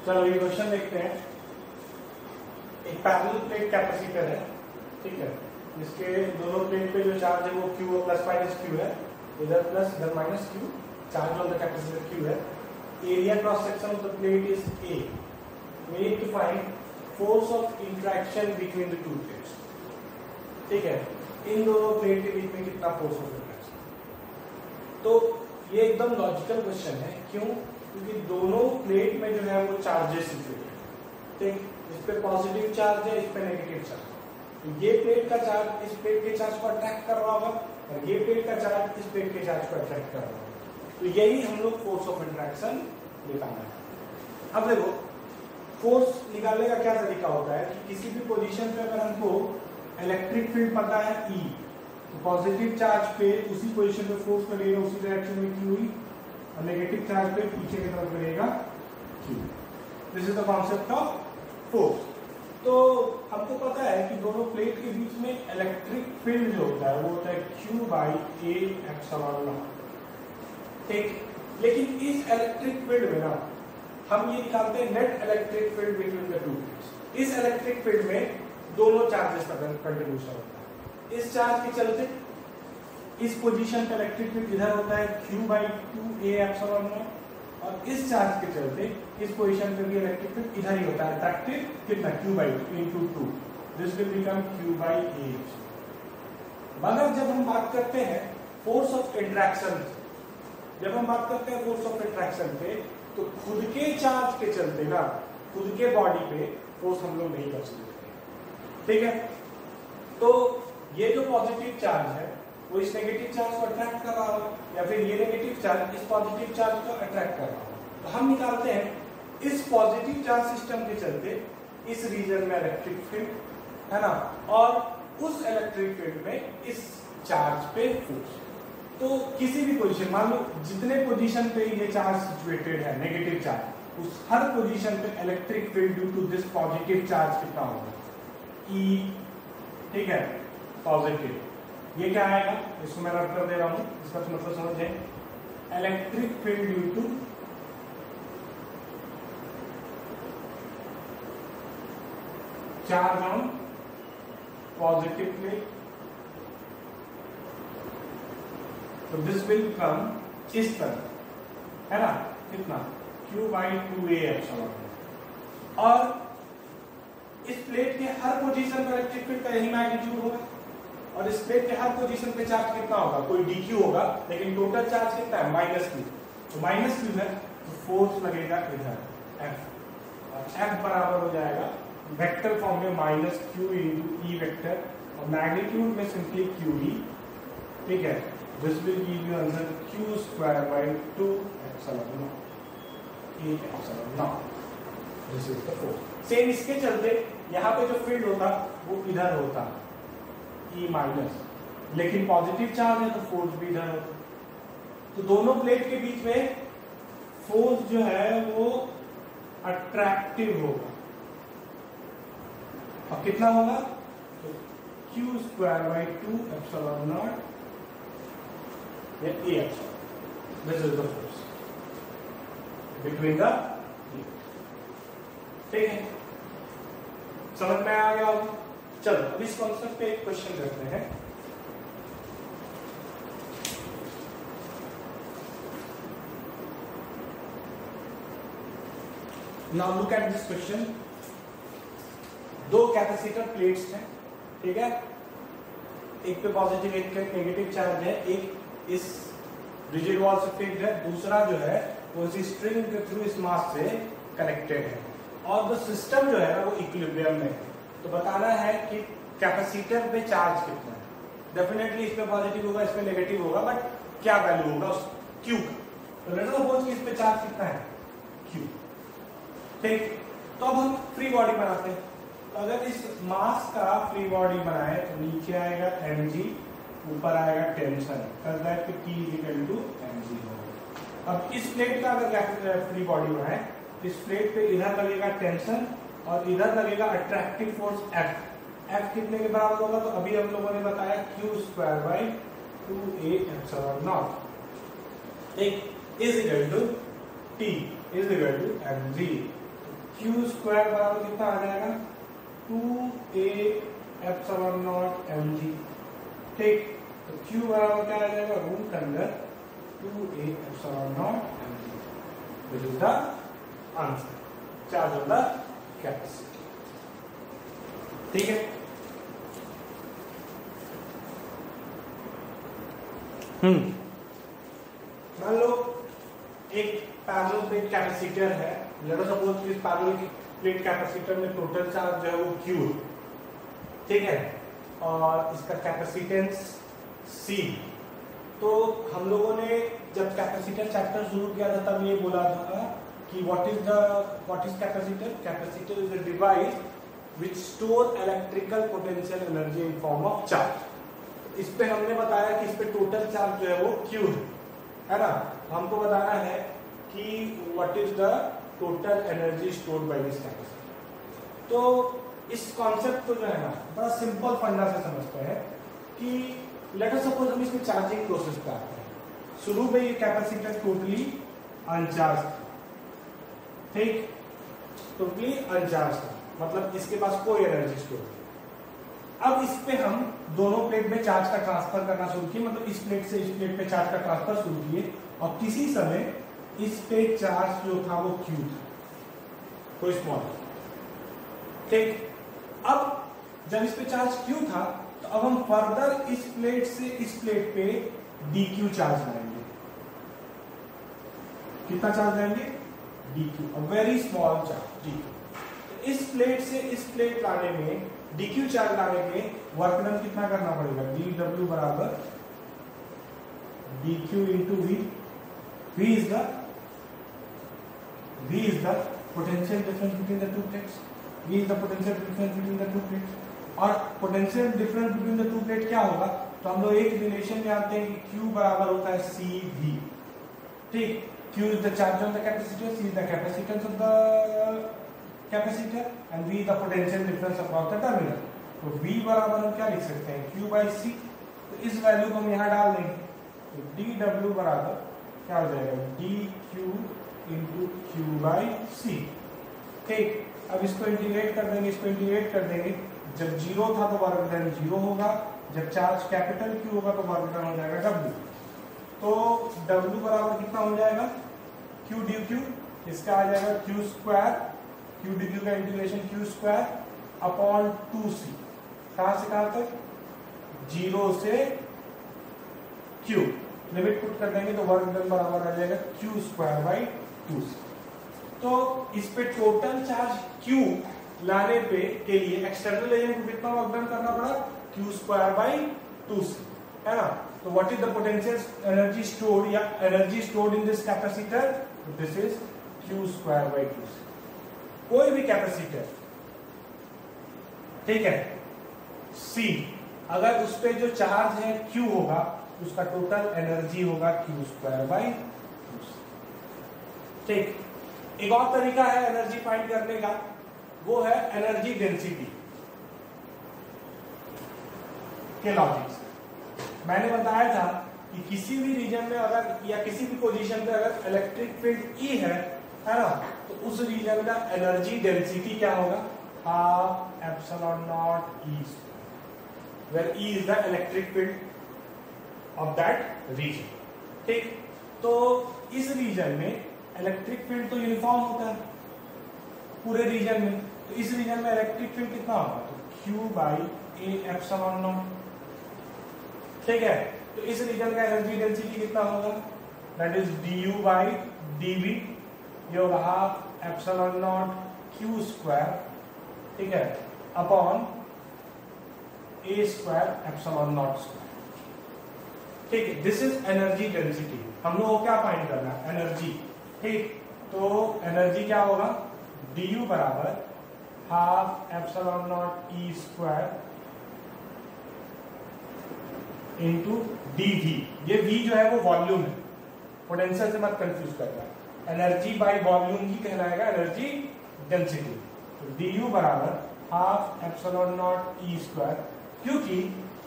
चलो ये क्वेश्चन देखते हैं। एक पैरेलल प्लेट कैपेसिटर है, ठीक है, जिसके दोनों प्लेट पे जो चार्ज है वो क्यू प्लस माइनस क्यू है, इधर प्लस इधर minus Q, charge on the capacitor Q है। Area cross section of the plate is A. We need to find force of interaction between the two plates, ठीक है, इन दोनों plate के बीच में कितना फोर्स ऑफ इंटरेक्शन। तो ये एकदम लॉजिकल क्वेश्चन है, क्यों? क्योंकि दोनों प्लेट में जो है वो चार्जेस सिचुएटेड है, ठीक, इस पे पॉजिटिव चार्ज है, इस पे नेगेटिव चार्ज। तो ये प्लेट का चार्ज इस प्लेट के चार्ज को अट्रैक्ट कर रहा होगा और ये प्लेट का चार्ज इस प्लेट के चार्ज को अट्रैक्ट कर रहा होगा। तो यही हम लोग फोर्स ऑफ इंटरेक्शन निकालना है। अब देखो फोर्स निकालने का क्या तरीका होता है कि किसी भी पोजीशन पे अगर हमको इलेक्ट्रिक फील्ड पता है E, तो पॉजिटिव चार्ज पे उसी पोजीशन पे फोर्स लगेगा उसी डायरेक्शन में Q ही, और नेगेटिव चार्ज पे पीछे की तरफ लगेगा Q। This is the concept of force. तो हमको पता है कि दोनों प्लेट के बीच में इलेक्ट्रिक फील्ड जो होता है वो होता है Q by A epsilon not, ठीक। लेकिन इस इलेक्ट्रिक फील्ड में ना हम ये निकालते हैं net electric field between the two plates. इस इलेक्ट्रिक फील्ड में दोनों चार्जेस का कंट्रीब्यूशन होता है। इस चार्ज के चलते इस पोजीशन पे इलेक्ट्रिक फील्ड इधर होता है Q by 2A epsilon not, और इस चार्ज के चलते इस पोजीशन पे भी इलेक्ट्रिक फील्ड इधर ही होता है अट्रैक्टिव कितना Q by 2 into 2, this will become Q by A। मगर जब हम बात करते हैं फोर्स ऑफ इंटरेक्शन, जब हम बात करते हैं फोर्स ऑफ इंटरेक्शन पे, तो खुद के चार्ज के चलते ना खुद के बॉडी पे फोर्स हम लोग नहीं कर सकते, ठीक है। तो ये जो पॉजिटिव चार्ज है वो इस नेगेटिव चार्ज को अट्रैक्ट कर रहा होगा, या फिर ये नेगेटिव चार्ज इस पॉजिटिव चार्ज को अट्रैक्ट कर रहा होगा। तो हम निकालते हैं इस पॉजिटिव चार्ज सिस्टम के चलते इस रीजन में इलेक्ट्रिक फील्ड है ना, और उस इलेक्ट्रिक फील्ड में इस चार्ज पे फोर्स। तो किसी भी पोजीशन, मान लो जितने पोजीशन पे ये चार्ज सिचुएटेड है नेगेटिव चार्ज, उस हर पोजीशन पे electric field due to this positive charge कितना होगा E, ठीक है, पॉजिटिव। ये क्या आएगा, इसको मैं रब कर दे रहा हूं, इसका मतलब समझें, electric field due to charge on positive plate, तो दिस विल कम इस तरह, है ना, कितना Q बाई 2A एप्सिलॉन। और इस प्लेट के हर पोजीशन पर इलेक्ट्रिक फील्ड का यही मैग्नीट्यूड होगा, और इस प्लेट के हर पोजीशन पे चार्ज कितना होगा, कोई dq होगा, लेकिन टोटल चार्ज कितना है -q। तो -q है तो फोर्स लगेगा इधर F, और F बराबर हो जाएगा वेक्टर फॉर्म में -q इंटू E वेक्टर, और मैग्नीट्यूड में सिंपली QE, ठीक है। This will give you answer Q square by 2 epsilon not, A epsilon not. This is the force. Same इसके चलते यहाँ पे जो फील्ड होता वो इधर होता E माइनस, लेकिन पॉजिटिव चार्ज है तो फोर्स भी इधर होता। तो दोनों प्लेट के बीच में फोर्स जो है वो अट्रैक्टिव होगा, और कितना होगा, तो Q square by 2 epsilon not या A epsilon. This is the force between the, ठीक है, समझ में आ गया होगा। चलो अब इस कॉन्सेप्ट पे एक क्वेश्चन करते हैं। Now look at this question. दो कैपेसिटर प्लेट्स हैं, ठीक है, एक पे पॉजिटिव एक पे नेगेटिव चार्ज है, एक इस रिजिड वॉल से फिक्स्ड है, दूसरा जो है वो इसी स्ट्रिंग के थ्रू इस मास से कनेक्टेड है, और द सिस्टम जो है ना वो इक्विलिब्रियम में है। तो बताना है कि कैपेसिटर पे चार्ज कितना है। डेफिनेटली इसमें पॉजिटिव होगा, इसमें नेगेटिव होगा, बट क्या वैल्यू होगा उस Q का। तो लेट अस सपोज कि इस पे चार्ज कितना है Q, ठीक। तो अब हम फ्री बॉडी बनाते हैं। तो अगर इस मास का फ्री बॉडी बनाए तो नीचे आएगा mg, ऊपर आएगा टेंशन, कर that T equal to mg होगा। अब इस प्लेट का अगर फ्री बॉडी बनाए, इस प्लेट पे इधर लगेगा टेंशन और इधर लगेगा अट्रैक्टिव फोर्स F। F कितने के बराबर होगा, तो अभी हम लोगों ने बताया Q square by 2A epsilon naught, एक is equal to T is equal to mg। Q square बराबर कितना आ जाएगा 2a एप्सिलॉन नॉट mg। ठीक, तो Q बराबर क्या आ जाएगा root under 2a epsilon naught mg, which is the answer, charge on the capacitor. ठीक है, मान लो एक पैरेलल प्लेट कैपेसिटर है, लेट अस सपोज इस पैरेलल प्लेट कैपेसिटर में टोटल चार्ज जो है वो Q, ठीक है, और इसका कैपेसिटेंस C। तो हम लोगों ने जब कैपेसिटर चैप्टर शुरू किया था तब ये बोला था कि what is capacitor. Capacitor is a device which store electrical potential energy in form of charge. इस पे हमने बताया कि इस पे टोटल चार्ज जो है वो Q है ना। हमको बताना है कि what is the total energy stored by this capacitor. तो इस कॉन्सेप्ट को जो है ना बड़ा सिंपल फंडा से समझते हैं कि लेट अस सपोज हम इसमें चार्जिंग प्रोसेस पे आते हैं। शुरू में ये कैपेसिटर टोटली अनचार्ज था, ठीक, टोटली अनचार्ज था, मतलब इसके पास कोई एनर्जी स्टोर नहीं। अब इस पे हम दोनों प्लेट में चार्ज का ट्रांसफर करना शुरू किए, मतलब इस प्लेट से इस प्लेट पे चार्ज का ट्रांसफर शुरू किए, और किसी समय इस पे चार्ज जो था वो Q था, कोई स्मॉल, ठीक। अब जब इस पे चार्ज Q था तो अब हम फर्दर इस प्लेट से इस प्लेट पे dq चार्ज लाएंगे। कितना चार्ज लाएंगे dq, a very small charge dq। इस प्लेट से इस प्लेट लाने में dq चार्ज लाने में वर्क डन कितना करना पड़ेगा, dw बराबर dq into v। v is the potential difference between the two plates। v is the potential difference between the two plates। और potential difference between the to plate क्या होगा, तो हम लोग एक रिलेशन जानते हैं कि Q बराबर होता है CV, ठीक। Q is the charge on the capacitor, C is the capacitance of the capacitor and V the potential difference across the terminal. तो V बराबर हम क्या लिख सकते हैं Q बाई C। तो इस वैल्यू को हम यहाँ डाल देंगे, तो dW बराबर क्या हो जाएगा dQ into Q by C, ठीक। अब इसको इंटीग्रेट कर देंगे, इसको इंटीग्रेट कर देंगे। जब जीरो था तो वर्क डन जीरो होगा, जब चार्ज कैपिटल Q होगा तो वर्क डन हो जाएगा W। तो W बराबर कितना हो जाएगा Q dQ, इसका आ जाएगा Q स्क्वायर, Q dQ का integration Q square upon 2C। कहां से कहां तक, जीरो से Q, लिमिट पुट कर देंगे तो वर्क डन बराबर आ जाएगा Q स्क्वायर बाई 2C। तो इस पे टोटल चार्ज Q लाने पे के लिए एक्सटर्नल एजेंट को कितना वर्क डन करना पड़ा, Q स्क्वायर बाई 2C, है ना। तो what is the potential energy stored या energy stored in this capacitor, this is Q square by 2C। कोई भी कैपेसिटर, ठीक है, C, अगर उस पे जो चार्ज है Q होगा, उसका टोटल एनर्जी होगा Q स्क्वायर बाई 2C, ठीक। एक और तरीका है एनर्जी फाइंड करने का, वो है एनर्जी डेंसिटी के लॉजिक से। मैंने बताया था कि किसी भी रीजन में अगर या किसी भी पोजीशन पे अगर इलेक्ट्रिक फील्ड E है ना, तो उस रीजन का एनर्जी डेंसिटी क्या होगा, half epsilon naught E square, where E is the electric field of that region, ठीक। तो इस रीजन में इलेक्ट्रिक फील्ड तो यूनिफॉर्म होता है पूरे रीजन में, तो इस रीजन में इलेक्ट्रिक फील्ड कितना होगा, तो Q by A epsilon not, ठीक है। तो इस रीजन का एनर्जी डेंसिटी कितना होगा, that is du by dV, ये होगा half epsilon not Q square, ठीक है, upon A square epsilon naught square, ठीक है। This is energy density. हम लोग को क्या फाइंड करना है, एनर्जी, ठीक। तो एनर्जी क्या होगा, du बराबर half epsilon naught E square into dV। ये V जो है वो वॉल्यूम है, पोटेंशियल से मत कंफ्यूज करना। एनर्जी बाय वॉल्यूम ही कहलाएगा एनर्जी डेंसिटी। तो du बराबर half epsilon naught E square, क्योंकि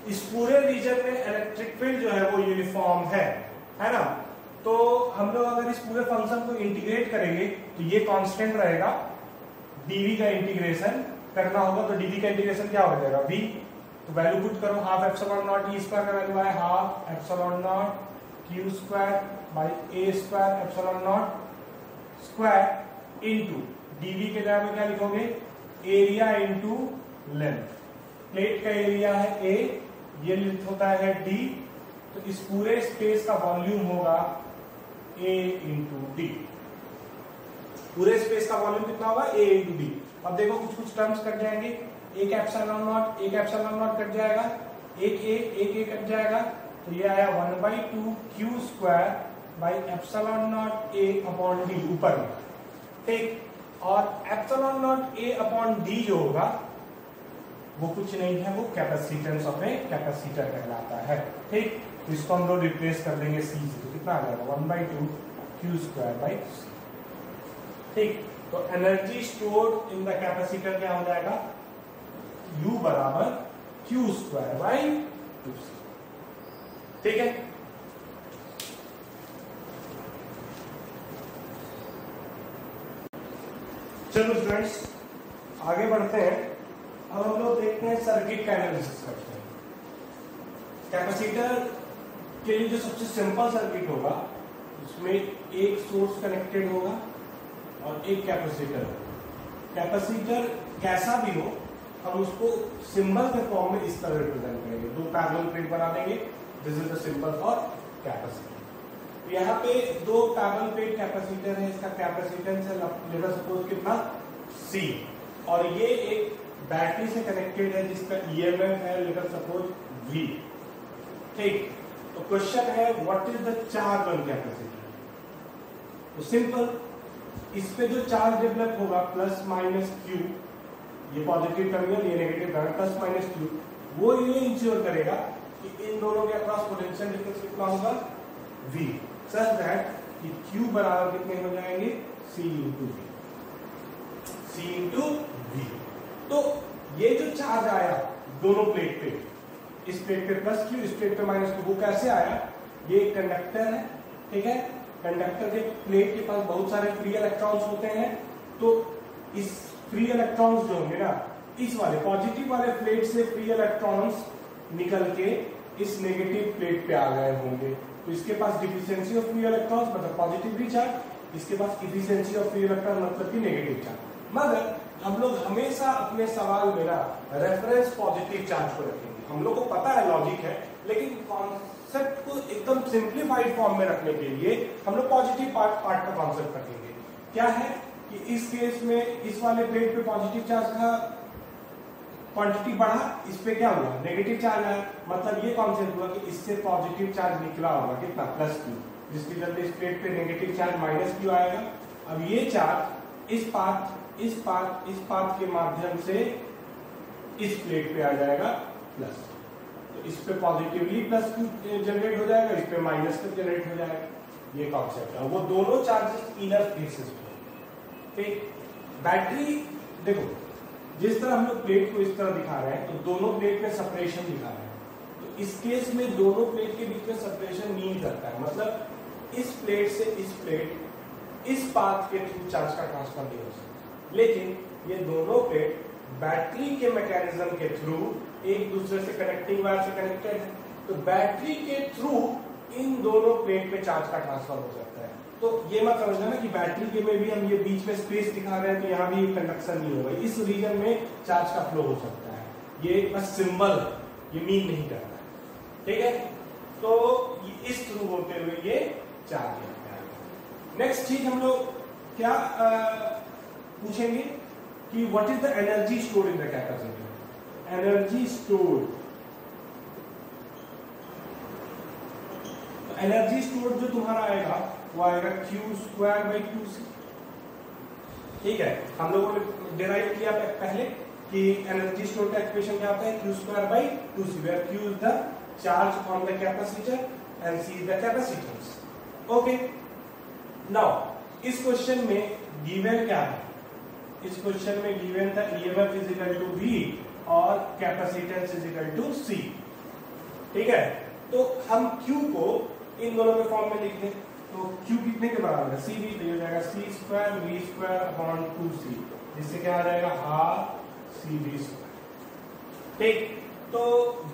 इस पूरे रीजन में इलेक्ट्रिक फील्ड जो है वो यूनिफॉर्म है ना। तो हम लोग अगर इस पूरे फंक्शन को इंटीग्रेट करेंगे तो ये कांस्टेंट रहेगा, डीवी का इंटीग्रेशन करना होगा, तो डीवी का इंटीग्रेशन क्या हो जाएगा v, तो वैल्यू पुट करो, half epsilon naught E square का वैल्यू है half epsilon naught Q square by A square epsilon naught square into D V के जगह में क्या लिखोगे, एरिया इनटू लेंथ, प्लेट का एरिया है a, ये लेंथ होता है d, तो इस पूरे स्पेस का वॉल्यूम होगा a इंटू डी, पूरे स्पेस का वॉल्यूम कितना होगा a इंटू डी। अब देखो कुछ कुछ टर्म्स कट जाएंगे, एक एप्सिलॉन नॉट कट जाएगा, एक कट जाएगा, तो ये आया 1/2 Q square by epsilon not a upon D ऊपर में, ठीक, और epsilon not a upon D जो होगा वो कुछ नहीं है, वो कैपेसिटेंस ऑफ ए कैपेसिटर कहलाता है, ठीक। तो इसको हम लोग रिप्लेस कर देंगे c से, तो कितना आ जाएगा 1/2 क्यू स्क्वायर बाई c, ठीक। तो energy stored in the capacitor क्या हो जाएगा, U बराबर क्यू स्क्वायर बाई 2c, ठीक है। चलो स्टूडेंट्स आगे बढ़ते हैं। अब हम लोग देखते हैं सर्किट का एनालिसिस करते हैं। कैपेसिटर के लिए जो सबसे सिंपल सर्किट होगा उसमें एक सोर्स कनेक्टेड होगा और एक कैपेसिटर होगा। कैपेसिटर कैसा भी हो हम उसको सिंबल के फॉर्म में इस तरह रिप्रेजेंट करेंगे, दो पैरेलल प्लेट बना देंगे, this is the symbol for capacitor. यहाँ पे दो पैरेलल प्लेट कैपेसिटर है, इसका कैपेसिटेंस है लेट अस सपोज कितना C, और ये एक बैटरी से कनेक्टेड है जिसका EMF है लेट अस सपोज V, ठीक। तो क्वेश्चन है what is the charge on capacitor, तो सिंपल, इस पे जो चार्ज डेवलप होगा प्लस माइनस क्यू, ये पॉजिटिव टर्मिनल ये negative terminal, plus minus Q, वो ये इंश्योर करेगा कि इन दोनों के अक्रॉस पोटेंशियल डिफरेंस कितना होगा V, सच दैट कि Q बराबर कितने हो जाएंगे C इंटू V। तो ये जो चार्ज आया दोनों प्लेट पे, इस प्लेट पे प्लस क्यू, इस प्लेट पे माइनस क्यू, वो कैसे आया, ये एक कंडक्टर है, ठीक है। कंडक्टर के प्लेट के पास बहुत सारे फ्री इलेक्ट्रॉन्स होते हैं, तो इस फ्री इलेक्ट्रॉन्स जो होंगे ना, इस वाले पॉजिटिव वाले प्लेट से फ्री इलेक्ट्रॉन्स निकल के इस नेगेटिव प्लेट पे आ गए होंगे, तो इसके पास डिफिशियंसी ऑफ फ्री इलेक्ट्रॉन्स मतलब पॉजिटिव चार्ज, इसके पास इफिशियंसी ऑफ फ्री इलेक्ट्रॉन मतलब कि नेगेटिव चार्ज। मगर हम लोग हमेशा अपने सवाल में ना रेफरेंस पॉजिटिव चार्ज को रखेंगे, हम लोग को पता है लॉजिक है, लेकिन कॉन्सेप्ट को एकदम सिंप्लीफाइड फॉर्म में रखने के लिए हम लोग पॉजिटिव पार्ट का कॉन्सेप्ट रखेंगे। क्या है कि इस केस में इस वाले प्लेट पे पॉजिटिव चार्ज का क्वांटिटी बढ़ा, इस पे क्या हुआ नेगेटिव चार्ज आया, मतलब ये कॉन्सेप्ट हुआ कि इससे पॉजिटिव चार्ज निकला होगा कितना प्लस क्यू, जिसके चलते इस प्लेट पे नेगेटिव चार्ज माइनस क्यू आएगा। अब ये चार्ज इस पाथ के माध्यम से इस प्लेट पे आ जाएगा प्लस, तो इस पे पॉजिटिवली प्लस क्यू जनरेट हो जाएगा, इस पे माइनस क्यू जनरेट हो जाएगा, ये कॉन्सेप्ट है। वो दोनों चार्जेस इनर फेसेस पे, ठीक। बैटरी देखो जिस तरह हम लोग प्लेट को इस तरह दिखा रहे हैं, तो दोनों प्लेट में सेपरेशन दिखा रहे हैं, तो इस केस में दोनों प्लेट के बीच में सेपरेशन नहीं करता है, मतलब इस प्लेट से इस प्लेट इस पाथ के थ्रू चार्ज का ट्रांसफर नहीं हो सकता। लेकिन ये दोनों प्लेट बैटरी के मैकेनिज्म के थ्रू एक दूसरे से कनेक्टिंग वायर से कनेक्टेड है, तो बैटरी के थ्रू इन दोनों प्लेट पे चार्ज का ट्रांसफर हो सकता है। तो ये मत समझना ना कि बैटरी के में भी हम ये बीच में स्पेस दिखा रहे हैं तो यहाँ भी कंडक्शन नहीं होगा, इस रीजन में चार्ज का फ्लो हो सकता है, ये बस सिंबल, ये मीन नहीं करता है, ठीक है। तो इस थ्रू होते हुए ये चार्ज होता है। नेक्स्ट चीज हम लोग क्या पूछेंगे कि what is the energy stored in the capacitor. Energy stored, energy stored जो तुम्हारा आएगा वो आएगा क्यू स्क्वायर बाई 2c, ठीक है। हम लोगों ने डिराइव किया पहले कि एनर्जी स्टोर का एक्सप्रेशन क्या होता है, Q square by 2c, where Q is the charge on the capacitor and c is the capacitance. Okay, now इस क्वेश्चन में गिवन क्या है, इस क्वेश्चन में गिवन था EMF is equal to V और capacitance is equal to C, ठीक है। तो हम Q को इन दोनों के फॉर्म में लिख दें, तो Q कितने के बराबर है? CV, तो ये हो जाएगा C square V square upon 2C, जिससे क्या आ जाएगा हाफ CV स्क्वायर। ठीक, तो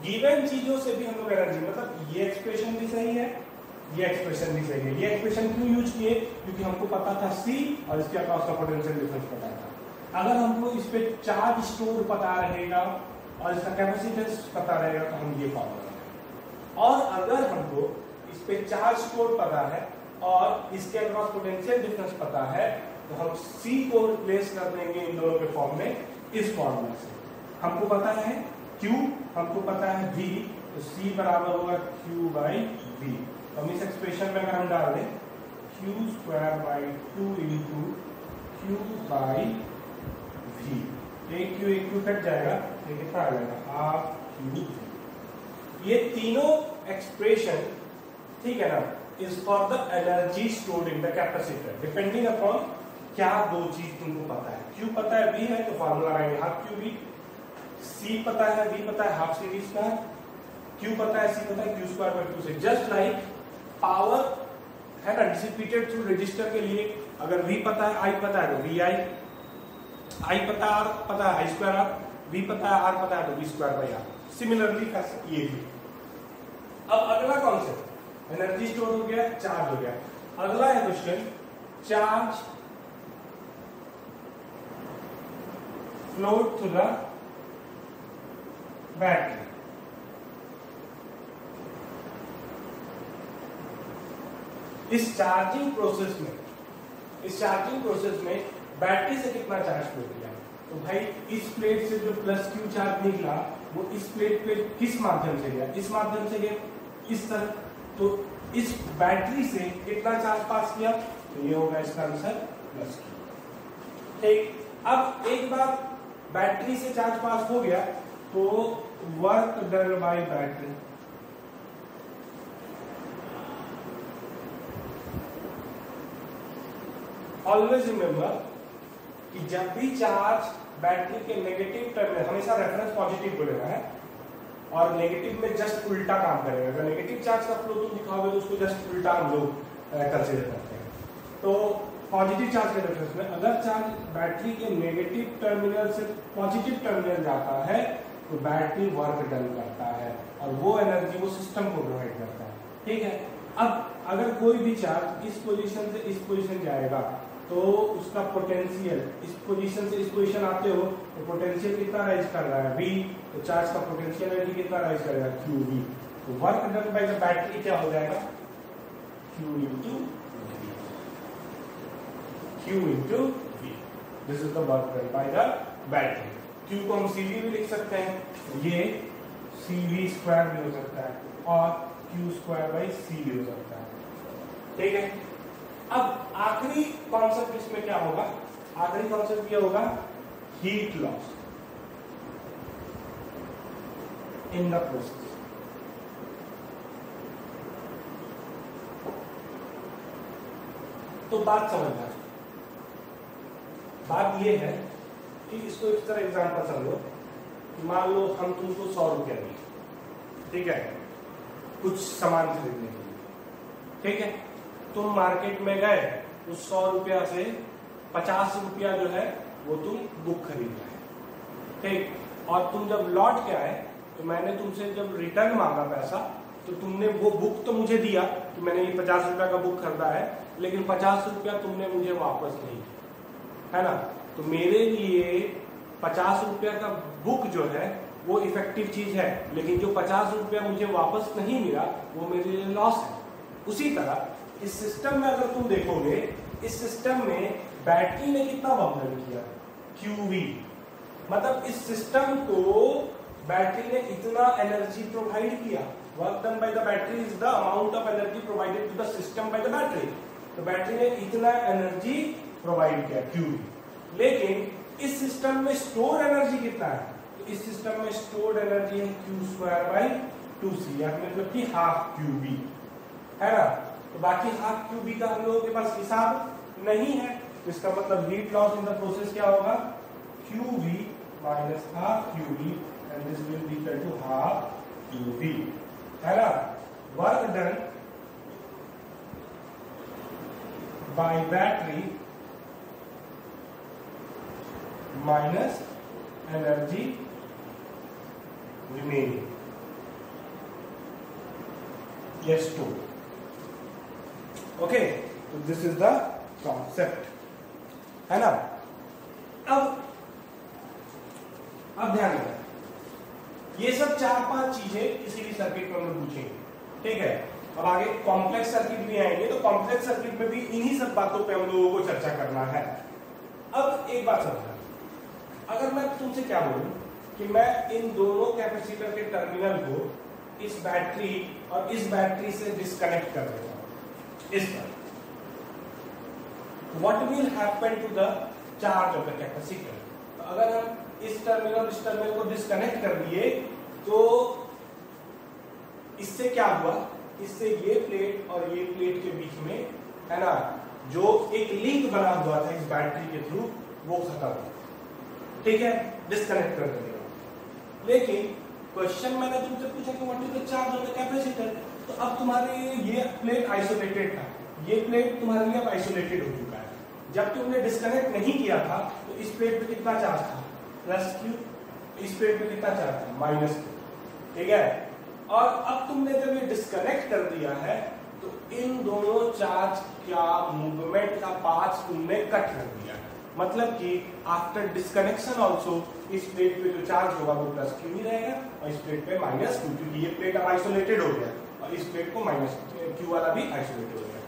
गिवन चीजों से भी हम लोग एनर्जी, मतलब ये एक्सप्रेशन भी सही है, ये एक्सप्रेशन भी सही है। ये एक्सप्रेशन क्यों यूज किए? क्योंकि हमको पता था C और इसके अक्रॉस का पोटेंशियल डिफरेंस पता था। अगर हमको इस पे चार्ज स्टोर पता रहेगा और इसका कैपेसिटेंस पता रहेगा तो हम ये फॉर्मूला लगाएंगे। और अगर हमको इस पे चार्ज स्टोर पता है और इसके अक्रॉस पोटेंशियल डिफरेंस पता है तो हम C को रिप्लेस कर देंगे इन दोनों के फॉर्म में, इस फॉर्मूला से। हमको पता है Q, हमको पता है V, तो C बराबर होगा Q बाई V। तो हम इस एक्सप्रेशन में अगर हम डाल दें Q square by 2 into Q by V, एक Q कट जाएगा, ये कितना आ जाएगा हाफ Q। ये तीनों एक्सप्रेशन, ठीक है ना, is for the energy stored in the capacitor, depending upon क्या दो चीज तुमको पता है। Q पता है, V है, तो फॉर्मूला लगाएंगे हाफ Q V। C पता है, V पता है, हाफ CV स्क्वायर। Q पता है, C पता है, Q स्क्वायर बाई 2 से। जस्ट लाइक पावर है ना डिसिपेटेड थ्रू रेजिस्टर के लिए, अगर V पता है, I पता है तो VI, I पता है, R पता है, I स्क्वायर R, V पता है, R पता है तो V square by R। Similarly ये भी। अब अगला कॉन्सेप्ट, एनर्जी स्टोर हो गया, चार्ज हो गया। अगला है question, charge float through the battery. इस चार्जिंग प्रोसेस में बैटरी से कितना चार्ज फ्लो किया? तो भाई इस प्लेट से जो प्लस Q चार्ज निकला वो इस प्लेट पे किस माध्यम से गया? इस माध्यम से गया, इस तरह। तो इस बैटरी से कितना चार्ज पास किया? तो ये होगा इसका आंसर प्लस Q। ठीक, अब एक बार बैटरी से चार्ज पास हो गया तो work done bye battery, always remember कि जब भी चार्ज बैटरी के नेगेटिव टर्मिनल, हमेशा रेफरेंस पॉजिटिव को लेना है और नेगेटिव में जस्ट उल्टा काम करेगा। अगर नेगेटिव चार्ज का फ्लो तुम दिखाओगे तो उसको जस्ट उल्टा हम लोग कंसीडर करते हैं। तो पॉजिटिव चार्ज के रेफरेंस में अगर चार्ज बैटरी के नेगेटिव टर्मिनल से पॉजिटिव टर्मिनल जाता है तो बैटरी वर्क डन करता है और वो एनर्जी वो सिस्टम को प्रोवाइड करता है। ठीक है, अब अगर कोई भी चार्ज इस पोजीशन से इस पोजीशन जाएगा तो उसका पोटेंशियल, इस पोजीशन से इस पोजीशन आते हो तो पोटेंशियल कितना राइज कर रहा है V, तो चार्ज का पोटेंशियल एनर्जी कितना राइज करेगा QV। तो work done by the battery क्या हो जाएगा Q into V। This is the work done by the battery. Q को हम CV भी लिख सकते हैं, ये CV स्क्वायर भी हो सकता है और Q स्क्वायर बाई C भी हो सकता है। ठीक है, अब आखिरी कॉन्सेप्ट इसमें क्या होगा? आखिरी कॉन्सेप्ट क्या होगा? Heat loss in the process. तो बात समझना, बात ये है कि इसको इस तरह एग्जांपल समझो, मान लो हम तुमको 100 रुपया दिए, ठीक है, कुछ सामान खरीदने के लिए। ठीक है, तुम मार्केट में गए, उस 100 रुपया से 50 रुपया जो है वो तुम बुक खरीद रहे। ठीक, और तुम जब लौट के आए तो मैंने तुमसे जब रिटर्न मांगा पैसा तो तुमने वो बुक तो मुझे दिया कि मैंने ये 50 रुपया का बुक खरीदा है, लेकिन 50 रुपया तुमने मुझे वापस नहीं किया, है ना। तो मेरे लिए 50 रुपया का बुक जो है वो इफेक्टिव चीज है, लेकिन जो 50 रुपया मुझे वापस नहीं मिला वो मेरे लिए लॉस है। उसी तरह इस सिस्टम में अगर तुम देखोगे, इस सिस्टम में बैटरी ने कितना वर्क डन किया? QV। मतलब इस सिस्टम को बैटरी ने इतना एनर्जी प्रोवाइड किया। Work done by the battery is the amount of energy provided to the system by the battery. तो बैटरी ने इतना एनर्जी प्रोवाइड किया QV। लेकिन इस सिस्टम में स्टोर एनर्जी कितना है? तो इस सिस्टम में स्टोर्ड एनर्जी है Q स्क्वायर बाई 2C, या मतलब कि हाफ QV, है ना। तो बाकी हाफ QV का हम लोगों के पास हिसाब नहीं है, तो इसका मतलब heat loss in the process क्या होगा? QV minus half QV and this will be equal to half QV, है ना। Work done by battery minus energy remaining. Yes, 2. Okay, so this is the concept, है ना? अब ध्यान देना, ये सब 4-5 चीजें किसी भी सर्किट में हम लोग पूछेंगे, ठीक है? अब आगे कॉम्प्लेक्स सर्किट भी आएंगे, तो कॉम्प्लेक्स सर्किट में भी इन्हीं सब बातों पे हम लोगों को चर्चा करना है। अब एक बात समझना, अगर मैं तुमसे क्या बोलूं कि मैं इन दोनों कैपेसिटर के टर्मिनल को इस बैटरी और इस बैटरी से डिस्कनेक्ट कर देता हूं इस पर, what will happen to the charge of the capacitor? तो अगर हम इस टर्मिनल को डिस्कनेक्ट कर दिए तो इससे क्या हुआ, इससे ये प्लेट और ये प्लेट के बीच में, है ना, जो एक लिंक बना हुआ था इस बैटरी के थ्रू, वो खत्म हो, ठीक है, डिस्कनेक्ट कर देगा। लेकिन क्वेश्चन मैंने तुमसे पूछा कि what is the charge of the capacitor, तो अब तुम्हारे ये प्लेट आइसोलेटेड था, ये प्लेट तुम्हारे लिए अब आइसोलेटेड हो चुका है। जब तुमने डिस्कनेक्ट नहीं किया था तो इस प्लेट पे कितना चार्ज था, प्लस क्यू, इस प्लेट पे कितना चार्ज था, माइनस क्यू, ठीक है। और अब तुमने जब ये डिस्कनेक्ट कर दिया है तो इन दोनों चार्ज का मूवमेंट का पाथ तुमने कट कर दिया है, मतलब कि आफ्टर डिस्कनेक्शन ऑल्सो इस प्लेट पे जो चार्ज होगा वो प्लस क्यू ही रहेगा और इस प्लेट पे माइनस क्यू, क्योंकि ये प्लेट अब आइसोलेटेड हो गया और इस प्लेट को माइनस क्यू वाला भी आइसोलेटेड हो गया।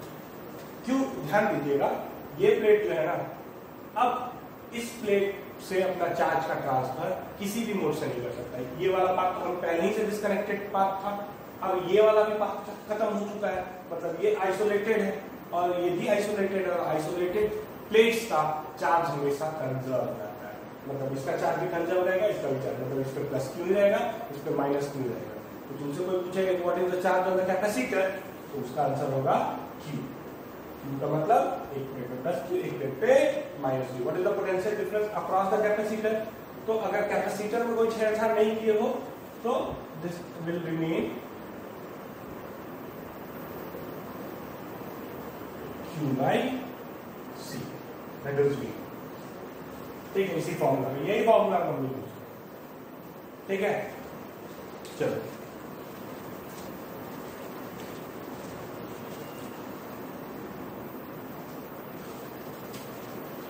क्यों, ध्यान दीजिएगा, ये प्लेट जो है ना, अब इस प्लेट से अपना चार्ज का ट्रांसफर किसी भी मोड से नहीं कर सकता है। ये वाला पार्ट तो हम पहले ही से डिस्कनेक्टेड पार्ट था, अब ये वाला भी पार्ट खत्म हो चुका है, मतलब ये आइसोलेटेड है और ये भी आइसोलेटेड है, और आइसोलेटेड प्लेट्स का चार्ज हमेशा कंजर्व रहता है, मतलब इसका चार्ज भी कंजर्व रहेगा, इसका भी चार्ज, मतलब इस पे प्लस क्यू रहेगा, इस पे माइनस क्यू रहेगा। तो तुमसे कोई पूछेगा what is the charge of the capacitor, तो उसका आंसर होगा क्यू। क्यू का मतलब एक प्लेट पे प्लस क्यू, एक प्लेट पे minus Q. What is the potential difference across the capacitor? तो अगर कैपेसिटर में कोई छेड़छाड़ नहीं किए हो तो this will remain Q by C, that is V, ठीक है, इसी फॉर्मूला में, यही फॉर्मूला हम लोग, ठीक है। चलो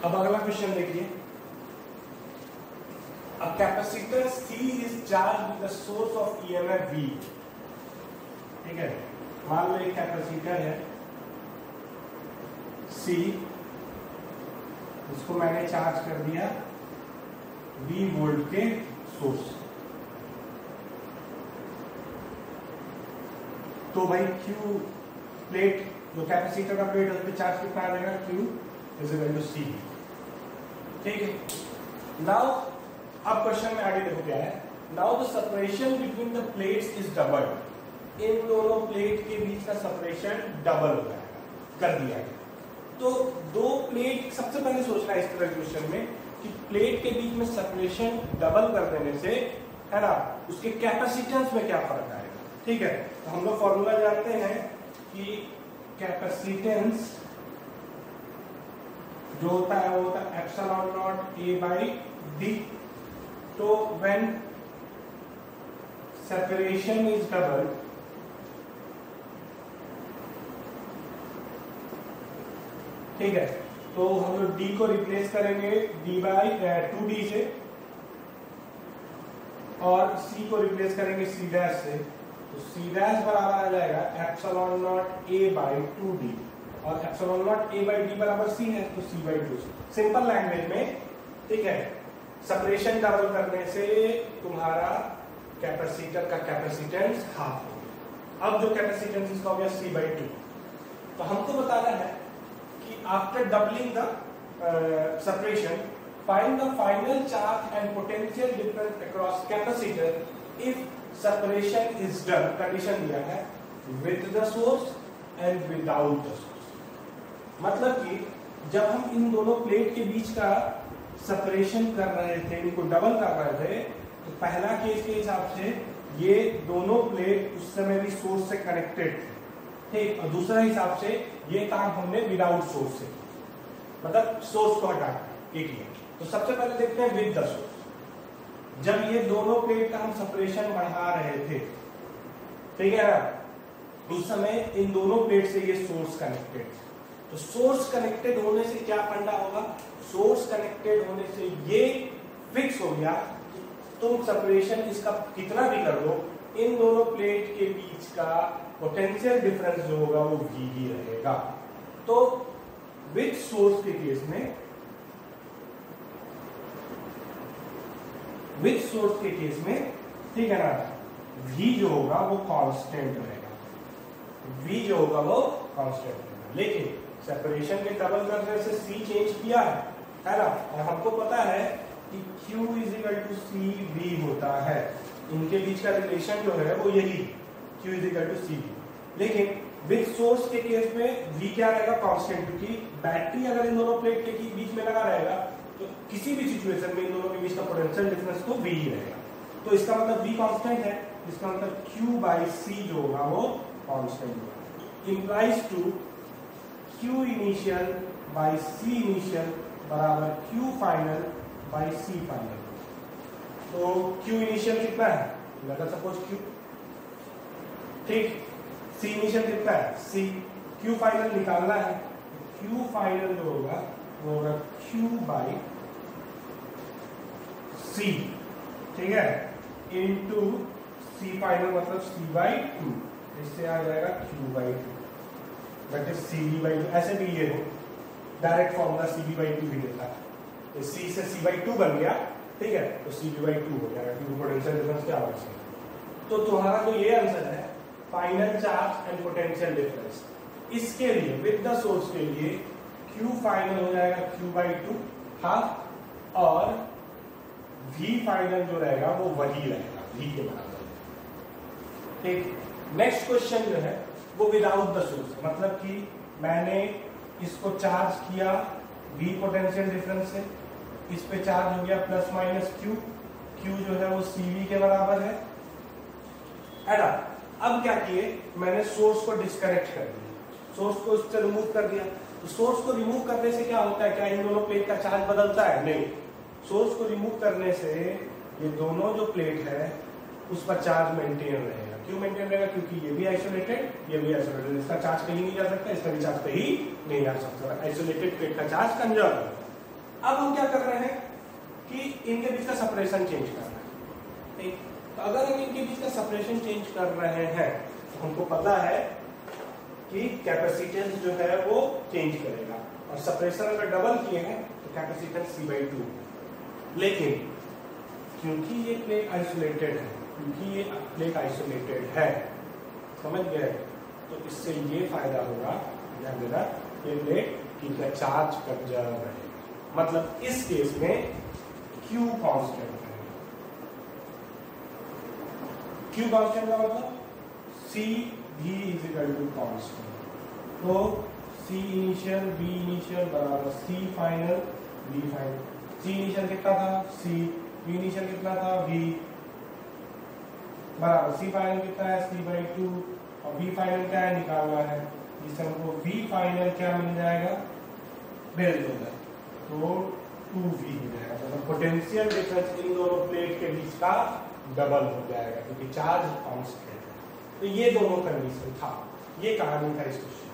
अब अगला क्वेश्चन देखिए। A capacitor C is charged with the source of EMF V, ठीक है। मान लो एक कैपेसिटर है C, इसको मैंने चार्ज कर दिया V वोल्ट के सोर्स, तो भाई Q प्लेट, जो कैपेसिटर का प्लेट है उस पर चार्ज कितना आ जाएगा, Q is equal to C, ठीक है। नाउ अब क्वेश्चन में आगे देखो क्या है। Now the separation between the plates is doubled, इन दोनों प्लेट के बीच का सेपरेशन डबल हो जाएगा, कर दिया गया। तो दो प्लेट, सबसे पहले सोचना है इस तरह क्वेश्चन में कि प्लेट के बीच में सेपरेशन डबल कर देने से, है ना, उसके कैपेसिटेंस में क्या फर्क आएगा, ठीक है। तो हम लोग फॉर्मूला जानते हैं कि कैपेसिटेंस जो होता है वो होता है epsilon not A by D। तो व्हेन सेपरेशन इज डबल, ठीक है, तो हम लोग D को रिप्लेस करेंगे D बाई 2D से और C को रिप्लेस करेंगे C डैश से, तो C डैश बराबर आ जाएगा epsilon not A by 2D और epsilon not A by D बराबर C है, तो C by 2C। Simple language में, ठीक है, सेपरेशन डबल करने से तुम्हारा कैपेसिटर का कैपेसिटेंस हाफ हो गया। अब जो कैपेसिटेंस इसका हो गया C बाई 2। तो हमको बताना है कि after doubling the separation find the final charge and potential difference across capacitor if separation is done. Condition दिया है with the source and without the source, मतलब कि जब हम इन दोनों प्लेट के बीच का सेपरेशन कर रहे थे, इनको डबल कर रहे थे, तो पहला केस के हिसाब से ये दोनों प्लेट उस समय भी सोर्स से कनेक्टेड थे, ठीक, और दूसरा हिसाब से ये काम हमने विदाउट सोर्स से, मतलब सोर्स को हटा के किया। तो सबसे पहले देखते हैं विद द सोर्स। जब ये दोनों प्लेट का हम सेपरेशन बढ़ा रहे थे, ठीक है ना, उस समय इन दोनों प्लेट से ये सोर्स कनेक्टेड। तो सोर्स कनेक्टेड होने से क्या फंडा होगा, सोर्स कनेक्टेड होने से ये फिक्स हो गया, तुम सेपरेशन इसका कितना भी कर दो, इन दोनों प्लेट के बीच का पोटेंशियल डिफरेंस जो होगा वो V ही रहेगा। तो विद सोर्स के केस में, विद सोर्स के केस में, ठीक है ना, V जो होगा वो कांस्टेंट रहेगा, V जो होगा वो कांस्टेंट रहेगा। लेकिन सेपरेशन के डबल करने से C चेंज किया है ना, और हमको पता है कि Q = CV होता है, इनके बीच का रिलेशन जो है वो यही Q = CV। लेकिन विद सोर्स के केस में V क्या रहेगा, कांस्टेंट, क्योंकि बैटरी अगर इन दोनों प्लेट के बीच में लगा रहेगा तो किसी भी सिचुएशन में इन दोनों के बीच का पोटेंशियल डिफरेंस तो V ही रहेगा। तो इसका मतलब V कांस्टेंट है, इसका मतलब Q/C जो होगा वो कांस्टेंट होगा। Implies to Q initial by C initial बराबर Q final by C final. तो Q इनिशियल कितना है, अगर सपोज Q, ठीक, C इनिशियल कितना है C, Q फाइनल निकालना है, Q फाइनल जो होगा वो होगा Q/C, ठीक है, इनटू C फाइनल मतलब C/2, इससे आ जाएगा Q/2, दैट इज CV/2। ऐसे भी ये हो डायरेक्ट फॉर्मूला CV/2 भी देता है, तो C से C/2 बन गया, ठीक है, तो CV/2 हो जाएगा, क्योंकि पोटेंशियल डिफरेंस क्या होगा। तो तुम्हारा जो ये आंसर है final charge and potential difference, इसके लिए विद द सोर्स के लिए Q फाइनल हो जाएगा Q/2 हाफ, और V फाइनल जो रहेगा वो वही रहेगा, V के बराबर। ठीक, नेक्स्ट क्वेश्चन जो है वो विदाउट द सोर्स, मतलब कि मैंने इसको चार्ज किया V पोटेंशियल डिफरेंस से, इस पे चार्ज हो गया ±Q, Q जो है वो CV के बराबर है ना। अब क्या किए, मैंने सोर्स को डिस्कनेक्ट कर दिया, सोर्स को इससे रिमूव कर दिया। तो सोर्स को रिमूव करने से क्या होता है, क्या इन दोनों प्लेट का चार्ज बदलता है, नहीं। सोर्स को रिमूव करने से ये दोनों जो प्लेट है उस पर चार्ज मेंटेन रहेगा। क्यों मेंटेन रहेगा, क्योंकि ये भी आइसोलेटेड, ये भी आइसोलेटेड, इसका चार्ज कहीं नहीं जा सकता, इसका भी चार्ज कहीं नहीं जा सकता, आइसोलेटेड प्लेट का चार्ज कंजर्व है। अब हम क्या कर रहे हैं कि इनके बीच का सेपरेशन चेंज कर रहे हैं, ठीक। तो अगर हम इनके बीच का सेपरेशन चेंज कर रहे हैं तो हमको पता है कि कैपेसिटेंस जो है वो चेंज करेगा, और सेपरेशन अगर डबल किए हैं तो कैपेसिटेंस C/2। लेकिन क्योंकि ये प्लेट आइसोलेटेड है, क्योंकि ये प्लेट आइसोलेटेड है, समझ गए, तो इससे ये फायदा होगा, ध्यान देना, ये प्लेट की चार्ज कंजर्व रहेगा। मतलब इस केस में Q कांस्टेंट है। Q कांस्टेंट का मतलब CV = कांस्टेंट, तो C इनिशियल V इनिशियल बराबर C final V final. C initial कितना था C, V इनिशियल कितना था V, बराबर C फाइनल कितना है C/2, और V फाइनल क्या है निकालना है, जिससे हमको V फाइनल क्या मिल जाएगा, भेज दोगे तो 2V हो जाएगा। मतलब पोटेंशियल डिफरेंस इन दोनों प्लेट के बीच का डबल हो जाएगा, क्योंकि चार्ज कांस्टेंट है। तो ये दोनों कंडीशन था, ये कहानी था इस क्वेश्चन,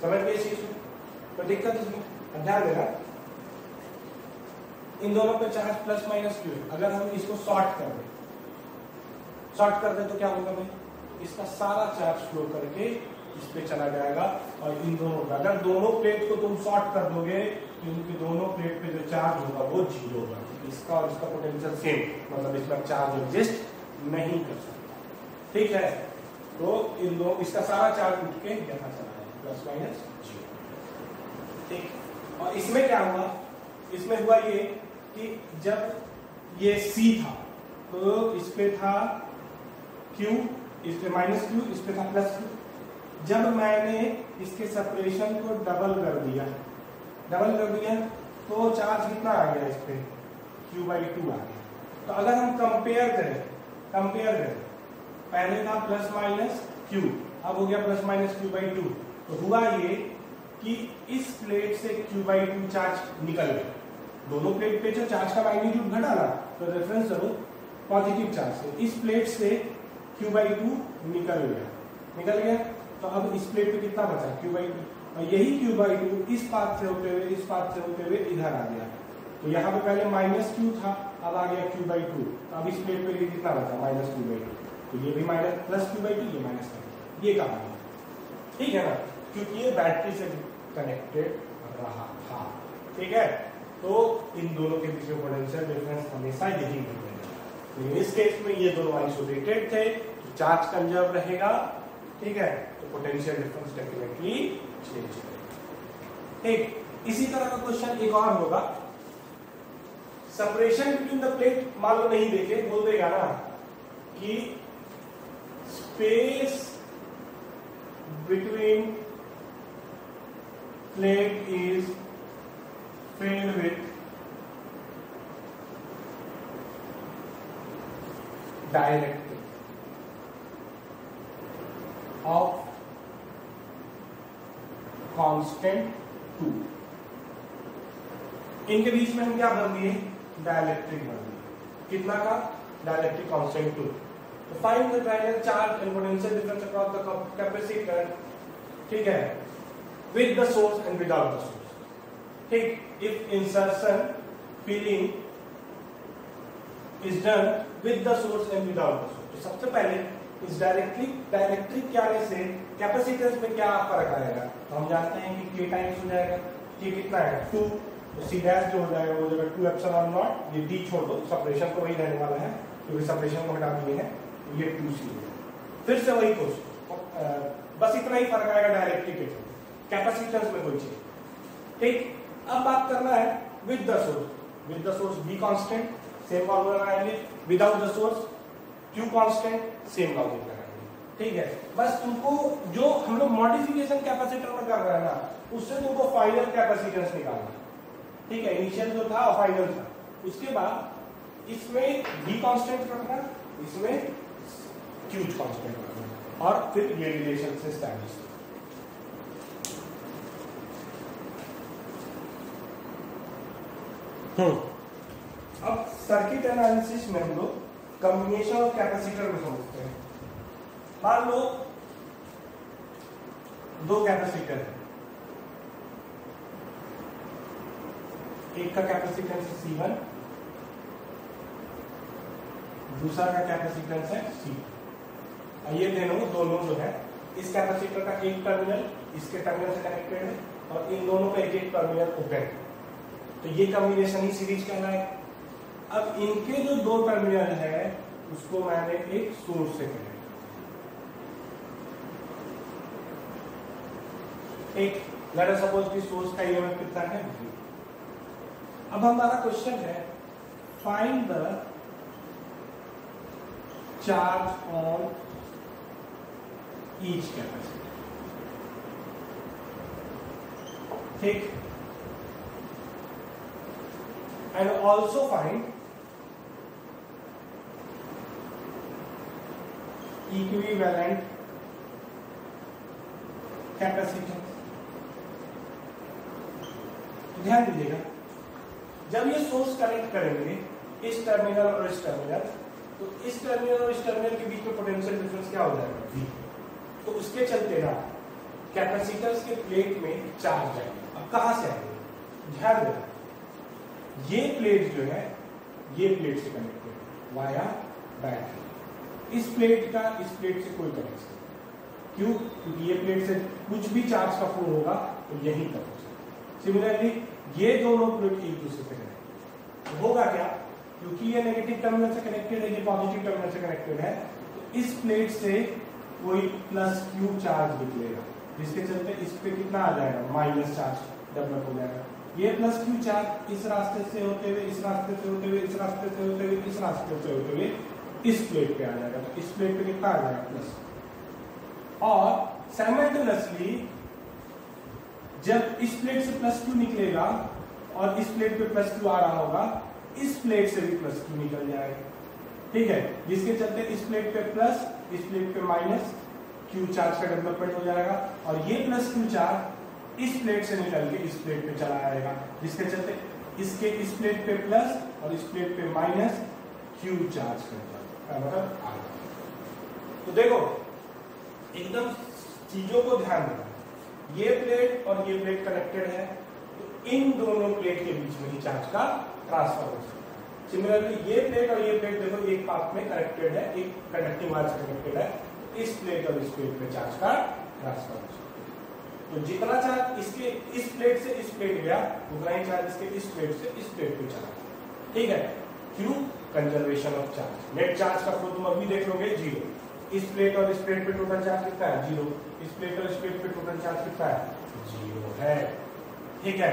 समझ गए इस चीज में, तो दिक्कत इसमें ध्यान देना, इन दोनों पे चार्ज ±Q। अगर हम इसको शॉर्ट कर दें, शॉर्ट कर दें तो क्या होगा भाई, इसका सारा चार्ज फ्लो करके इस पे चला जाएगा, और इन दोनों का, अगर दोनों प्लेट को तुम शॉर्ट कर दोगे तो इनकी दोनों प्लेट पे जो चार्ज होगा वो 0 होगा, इसका और इसका पोटेंशियल सेम, मतलब इसका चार्ज एग्जिस्ट नहीं कर सकता, ठीक है। तो इन दो, इसका सारा चार्ज उठ के यहाँ चला जाएगा ±0, ठीक। और इसमें क्या हुआ, इसमें हुआ ये कि जब ये C था तो इस पे था Q, इस पे -Q, इस पे था +Q। जब मैंने इसके सेपरेशन को डबल कर दिया तो चार्ज कितना आ गया, इस पे Q/2 आ गया। तो अगर हम कंपेयर करें, पहले था ±Q, अब हो गया +-Q/2, तो हुआ ये कि इस प्लेट से Q/2 चार्ज निकल गया। दोनों प्लेट पे जो चार्ज का मैग्नीट्यूड घटा ना, तो रेफरेंस करो पॉजिटिव चार्ज से। इस प्लेट से Q/2 निकल गया। तो अब इस प्लेट पे कितना बचा Q/2, और यही Q/2 इस पाथ से होते हुए इधर आ गया। तो यहाँ पे पहले -Q था, अब आ गया Q/2। तो अब इस प्लेट पे कितना बचा -Q/2, तो ये भी +Q/2, ये -Q, ये कहा गया, ठीक है ना, क्योंकि ये बैटरी से कनेक्टेड रहा था, ठीक है। तो इन दोनों के बीच में पोटेंशियल डिफरेंस हमेशा यही मिलेगा। लेकिन इस केस में ये दोनों आइसोलेटेड थे, तो चार्ज कंजर्व रहेगा, ठीक है, तो पोटेंशियल डिफरेंस डेफिनेटली चेंज करेगा। ठीक, इसी तरह का क्वेश्चन एक और होगा, सेपरेशन बिटवीन द प्लेट मान लो नहीं देखे, बोल देगा ना कि space between plate is filled with dielectric of constant 2। इनके बीच में हम क्या बन दिए, डाइलेक्ट्रिक बन दिए, कितना का, डाइलेक्ट्रिक कांस्टेंट 2। तो find the triangle charge and potential difference across the capacitor, ठीक है, with the source and without the source. ठीक, if insertion filling is done with the source and without the source। तो सबसे पहले इस डायरेक्ट्रिक के आने से कैपेसिटेंस में क्या फर्क आएगा, तो हम जानते हैं कि k टाइम्स हो जाएगा, k कितना है 2, तो c डैश जो हो जाएगा वो हो जाएगा 2 एप्सिलॉन नॉट, ये d छोड़ दो, सेपरेशन तो वही रहने वाला है क्योंकि सेपरेशन को हटा दिए हैं, तो ये 2c है। फिर से वही क्वेश्चन, बस इतना ही फर्क आएगा डायरेक्ट्रिक के, कैपेसिटेंस में कोई चीज, ठीक। अब बात करना है with the source b constant, same formula लगाएंगे, without the source q constant, same logic लगाएंगे, ठीक है। बस तुमको जो हम लोग मॉडिफिकेशन कैपेसिटर में कर रहे हैं ना, उससे तुमको फाइनल कैपेसिटेंस निकालना, ठीक है। इनिशियल जो था फाइनल था, उसके बाद इसमें b कांस्टेंट रखना, इसमें q कांस्टेंट रखना, और फिर ये रिलेशन से एस्टैब्लिश। अब सर्किट एनालिसिस में हम लोग कॉम्बिनेशन ऑफ कैपेसिटर को समझते हैं। मान लो दो कैपेसिटर है, एक का कैपेसिटेंस है C1, दूसरा का कैपेसिटेंस है C2। ये दोनों जो है, इस कैपेसिटर का एक टर्मिनल इसके टर्मिनल से कनेक्टेड है और इन दोनों का एक टर्मिनल ओपन है, तो ये कॉम्बिनेशन ही सीरीज कहलाए। अब इनके जो दो टर्मिनल है उसको मैंने एक सोर्स से कनेक्ट, एक लेट अस सपोज कि सोर्स का ईएमएफ कितना है। अब हमारा क्वेश्चन है find the charge on each capacitor, ठीक, and also find equivalent capacitance। ध्यान दीजिएगा, जब ये सोर्स कनेक्ट करेंगे इस टर्मिनल और इस टर्मिनल, तो इस टर्मिनल और इस टर्मिनल के बीच में पोटेंशियल डिफरेंस क्या हो जाएगा, V। तो उसके चलते ना कैपेसिटर्स के प्लेट में चार्ज आएंगे। अब कहां से आएंगे, ध्यान देना, ये प्लेट जो है ये प्लेट से कनेक्टेड वाया बैटरी, इस प्लेट का इस प्लेट से कोई कनेक्शन, क्यों, क्योंकि ये प्लेट से कुछ भी चार्ज का फ्लो होगा तो यहीं तक हो। सिमिलरली ये दोनों प्लेट एक दूसरे से कनेक्टेड, तो होगा क्या, क्योंकि ये नेगेटिव टर्मिनल से कनेक्टेड है, ये पॉजिटिव टर्मिनल से कनेक्टेड है, तो इस प्लेट से कोई +Q चार्ज निकलेगा, जिसके चलते इस पे कितना आ जाएगा, माइनस चार्ज डेवलप हो जाएगा। ये +Q चार्ज इस रास्ते से होते हुए, इस रास्ते से होते हुए, इस रास्ते से होते हुए, इस रास्ते से होते हुए इस प्लेट पे आ जाएगा, तो इस प्लेट पे कितना आ जाएगा प्लस। और साइमल्टेनियसली जब इस प्लेट से +Q निकलेगा और इस प्लेट पे +Q आ रहा होगा, इस प्लेट से भी +Q निकल जाएगा, ठीक है, जिसके चलते इस प्लेट पे प्लस, इस प्लेट पे माइनस, Q चार्ज का डेवलपमेंट हो जाएगा और ये प्लस Q चार्ज इस प्लेट से निकल के इस प्लेट पे चला आएगा, जिसके चलते इसके इस प्लेट पे प्लस और इस प्लेट पे माइनस Q चार्ज करता है, मतलब आ गया। तो देखो एकदम चीजों को ध्यान देना, ये प्लेट और ये प्लेट कनेक्टेड है, तो इन दोनों प्लेट के बीच में ही चार्ज का ट्रांसफर हो सकता है। सिमिलरली ये प्लेट और ये प्लेट देखो एक पाथ में कनेक्टेड है, एक कंडक्टिंग वायर से कनेक्टेड है, इस प्लेट और इस प्लेट में चार्ज का ट्रांसफर हो सकता है। तो जितना चार्ज इसके इस प्लेट से इस प्लेट गया, उतना ही चार्ज इसके इस प्लेट से इस प्लेट पे चला, ठीक है। क्यों? Conservation of charge. Net charge का फ्लो तुम अभी देख लोगे 0, इस प्लेट और इस प्लेट पे टोटल चार्ज कितना है 0, इस प्लेट और इस प्लेट पे टोटल चार्ज कितना है 0 है, ठीक है।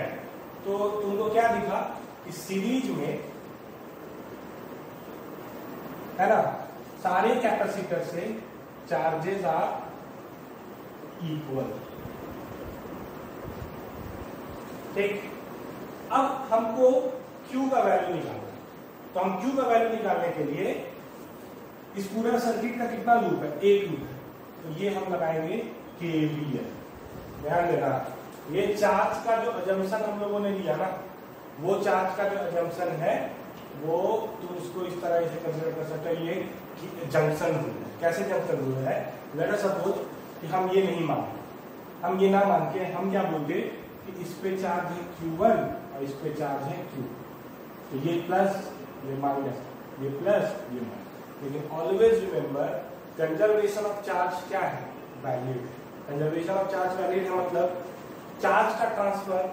तो तुमको क्या दिखा कि सीरीज में है ना, सारे कैपेसिटर से चार्जेस आर इक्वल, ठीक। अब हमको Q का वैल्यू निकालना है, तो हम Q का वैल्यू निकालने के लिए इस पूरा सर्किट का कितना लूप है, एक लूप है, तो ये हम लगाएंगे KVL। ध्यान देना, ये चार्ज का जो अजम्पशन हम लोगों ने लिया ना, वो चार्ज का जो अजम्पशन है वो तुम उसको इस तरह से कंसीडर कर सकते हो, ये जंक्शन रूल है। कैसे जंक्शन रूल है? लेट अस सपोज कि हम ये नहीं मानते, हम ये ना मान के हम क्या बोलते कि इस पे चार्ज है Q1 और इस पे चार्ज है Q, तो ये प्लस ये माइनस, ये प्लस ये माइनस। लेकिन always remember conservation of charge क्या है, valid. Conservation of charge valid है, मतलब चार्ज का ट्रांसफर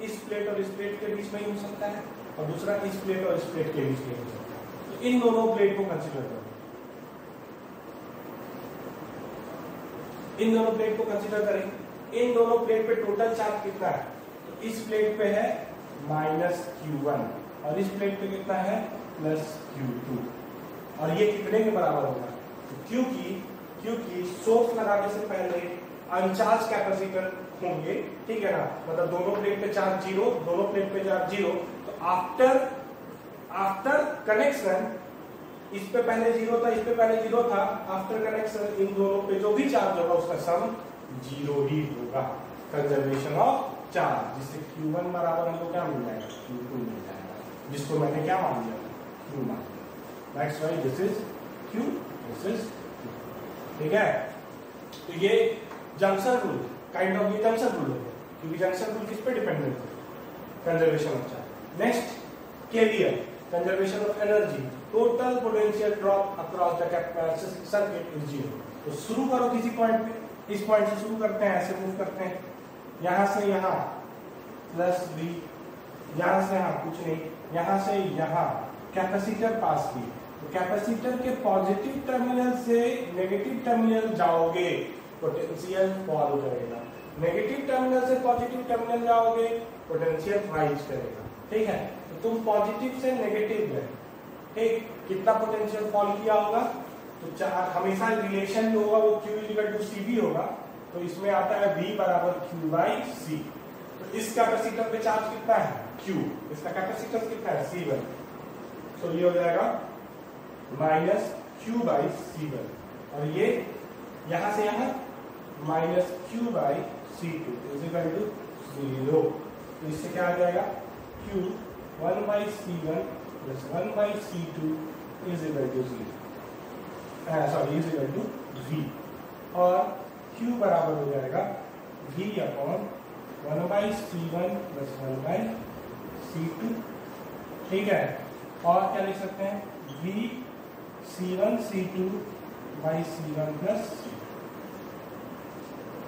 इस प्लेट और इस प्लेट के बीच में ही हो सकता है और दूसरा इस प्लेट और इस प्लेट के बीच में हो सकता है। तो इन दोनों प्लेट को कंसीडर करो, इन दोनों प्लेट को कंसीडर करें। इन दोनों प्लेट पे टोटल चार्ज कितना है, तो इस प्लेट पे है माइनस Q1 और इस प्लेट पे कितना है प्लस Q2, और ये कितने के बराबर होगा, तो क्योंकि सोर्स लगाने से पहले अनचार्ज कैपेसिटर होंगे, ठीक है ना, मतलब दोनों प्लेट पे चार्ज 0, दोनों प्लेट पे चार्ज 0, तो आफ्टर कनेक्शन इस पे पहले 0 था, इस पे पहले 0 था, आफ्टर कनेक्शन इन दोनों पे जो भी चार्ज होगा उसका सम 0 ही होगा। कंजर्वेशन ऑफ चार्ज, जिससे Q1 बराबर हमको क्या मिल जाएगा, Q2 मिल जाएगा, जिसको मैंने क्या मान लिया Q मान लिया। That's why this is Q, this is Q, ठीक है। तो ये जंक्शन रूल काइंड ऑफ ये जंक्शन रूल है, क्योंकि जंक्शन रूल किस पे डिपेंडेंट है, conservation of charge. Next KVL, conservation of energy, total potential drop across the circuit is 0। तो शुरू करो किसी पॉइंट पे, इस पॉइंट से शुरू करते हैं, ऐसे मूव करते हैं, यहां से यहां प्लस V, यहां से यहां कुछ नहीं, यहां से यहां कैपेसिटर पास की, तो कैपेसिटर के पॉजिटिव टर्मिनल से नेगेटिव टर्मिनल जाओगे पोटेंशियल फॉल करेगा, नेगेटिव टर्मिनल से पॉजिटिव टर्मिनल जाओगे पोटेंशियल राइज करेगा, ठीक है। तो तुम पॉजिटिव से नेगेटिव गए, ठीक, कितना पोटेंशियल फॉल किया होगा, तो हमेशा रिलेशन जो होगा वो Q=CV होगा, तो इसमें आता है V बराबर Q/C। तो इस कैपेसिटर पे चार्ज कितना है Q, इसका कैपेसिटेंस कितना है C1, तो ये हो जाएगा माइनस Q/C1, और ये यहां से यहां minus Q/C2 is equal to 0। तो इससे क्या आ जाएगा Q 1/C1 plus 1/C2 is equal to 0, sorry is equal to V, और Q बराबर हो जाएगा V upon 1/C1 plus 1/C2, ठीक है। और क्या लिख सकते हैं V C1C2 by C1 plus C2,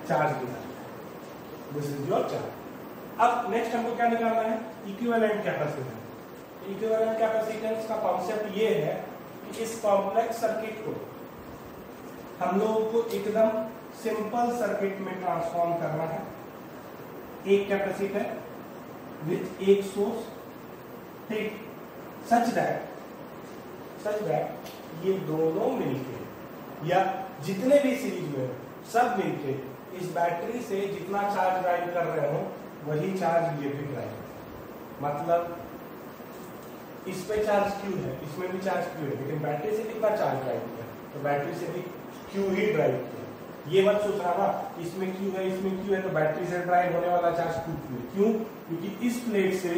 charge निकालना, दिस इज योर चार्ज। अब नेक्स्ट हमको क्या निकालना है, इक्विवेलेंट कैपेसिटेंस। इक्विवेलेंट कैपेसिटेंस का कॉन्सेप्ट ये है कि इस कॉम्प्लेक्स सर्किट को हम लोगों को एकदम सिंपल सर्किट में ट्रांसफॉर्म करना है। एक कैपेसिटर विथ एक सोर्स, ठीक, सच दैट ये दोनों मिलके या जितने भी सीरीज में सब मिलके इस बैटरी से जितना चार्ज ड्राइव कर रहे हो वही चार्ज ये भी ड्राइव, मतलब इस पे चार्ज Q है, इसमें भी चार्ज Q है, लेकिन बैटरी से कितना चार्ज ड्राइव किया, तो बैटरी से भी Q ही ड्राइव किया, ये मत सोचना ना इसमें क्यू है इसमें क्यू है तो बैटरी से ड्राइव होने वाला चार्ज क्यू है। क्यों? क्योंकि इस प्लेट से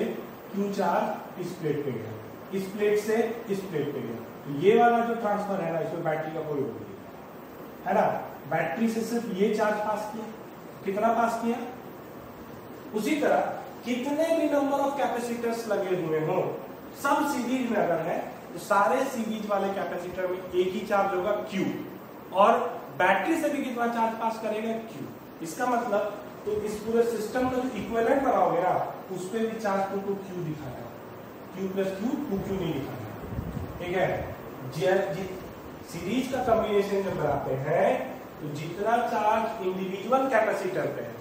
क्यू चार्ज इस प्लेट पे गया, इस प्लेट से इस प्लेट पे गया, तो ये वाला जो ट्रांसफर है ना इसमें बैटरी का कोई रोल नहीं है ना। बैटरी से सिर्फ ये चार्ज पास किया, कितना पास किया? उसी तरह कितने भी नंबर ऑफ कैपेसिटर्स लगे हुए हो सब सीरीज में अगर है तो सारे सीरीज वाले कैपेसिटर में एक ही चार्ज होगा Q, और बैटरी से भी कितना चार्ज पास करेगा Q। इसका मतलब तो इस पूरे सिस्टम का जो इक्विवेलेंट बनाओगे ना उस पर भी चार्ज को Q दिखाना, Q प्लस Q 2Q नहीं दिखाना, ठीक है। सीरीज का कॉम्बिनेशन जब बनाते हैं तो जितना चार्ज इंडिविजुअल कैपेसिटर पे है,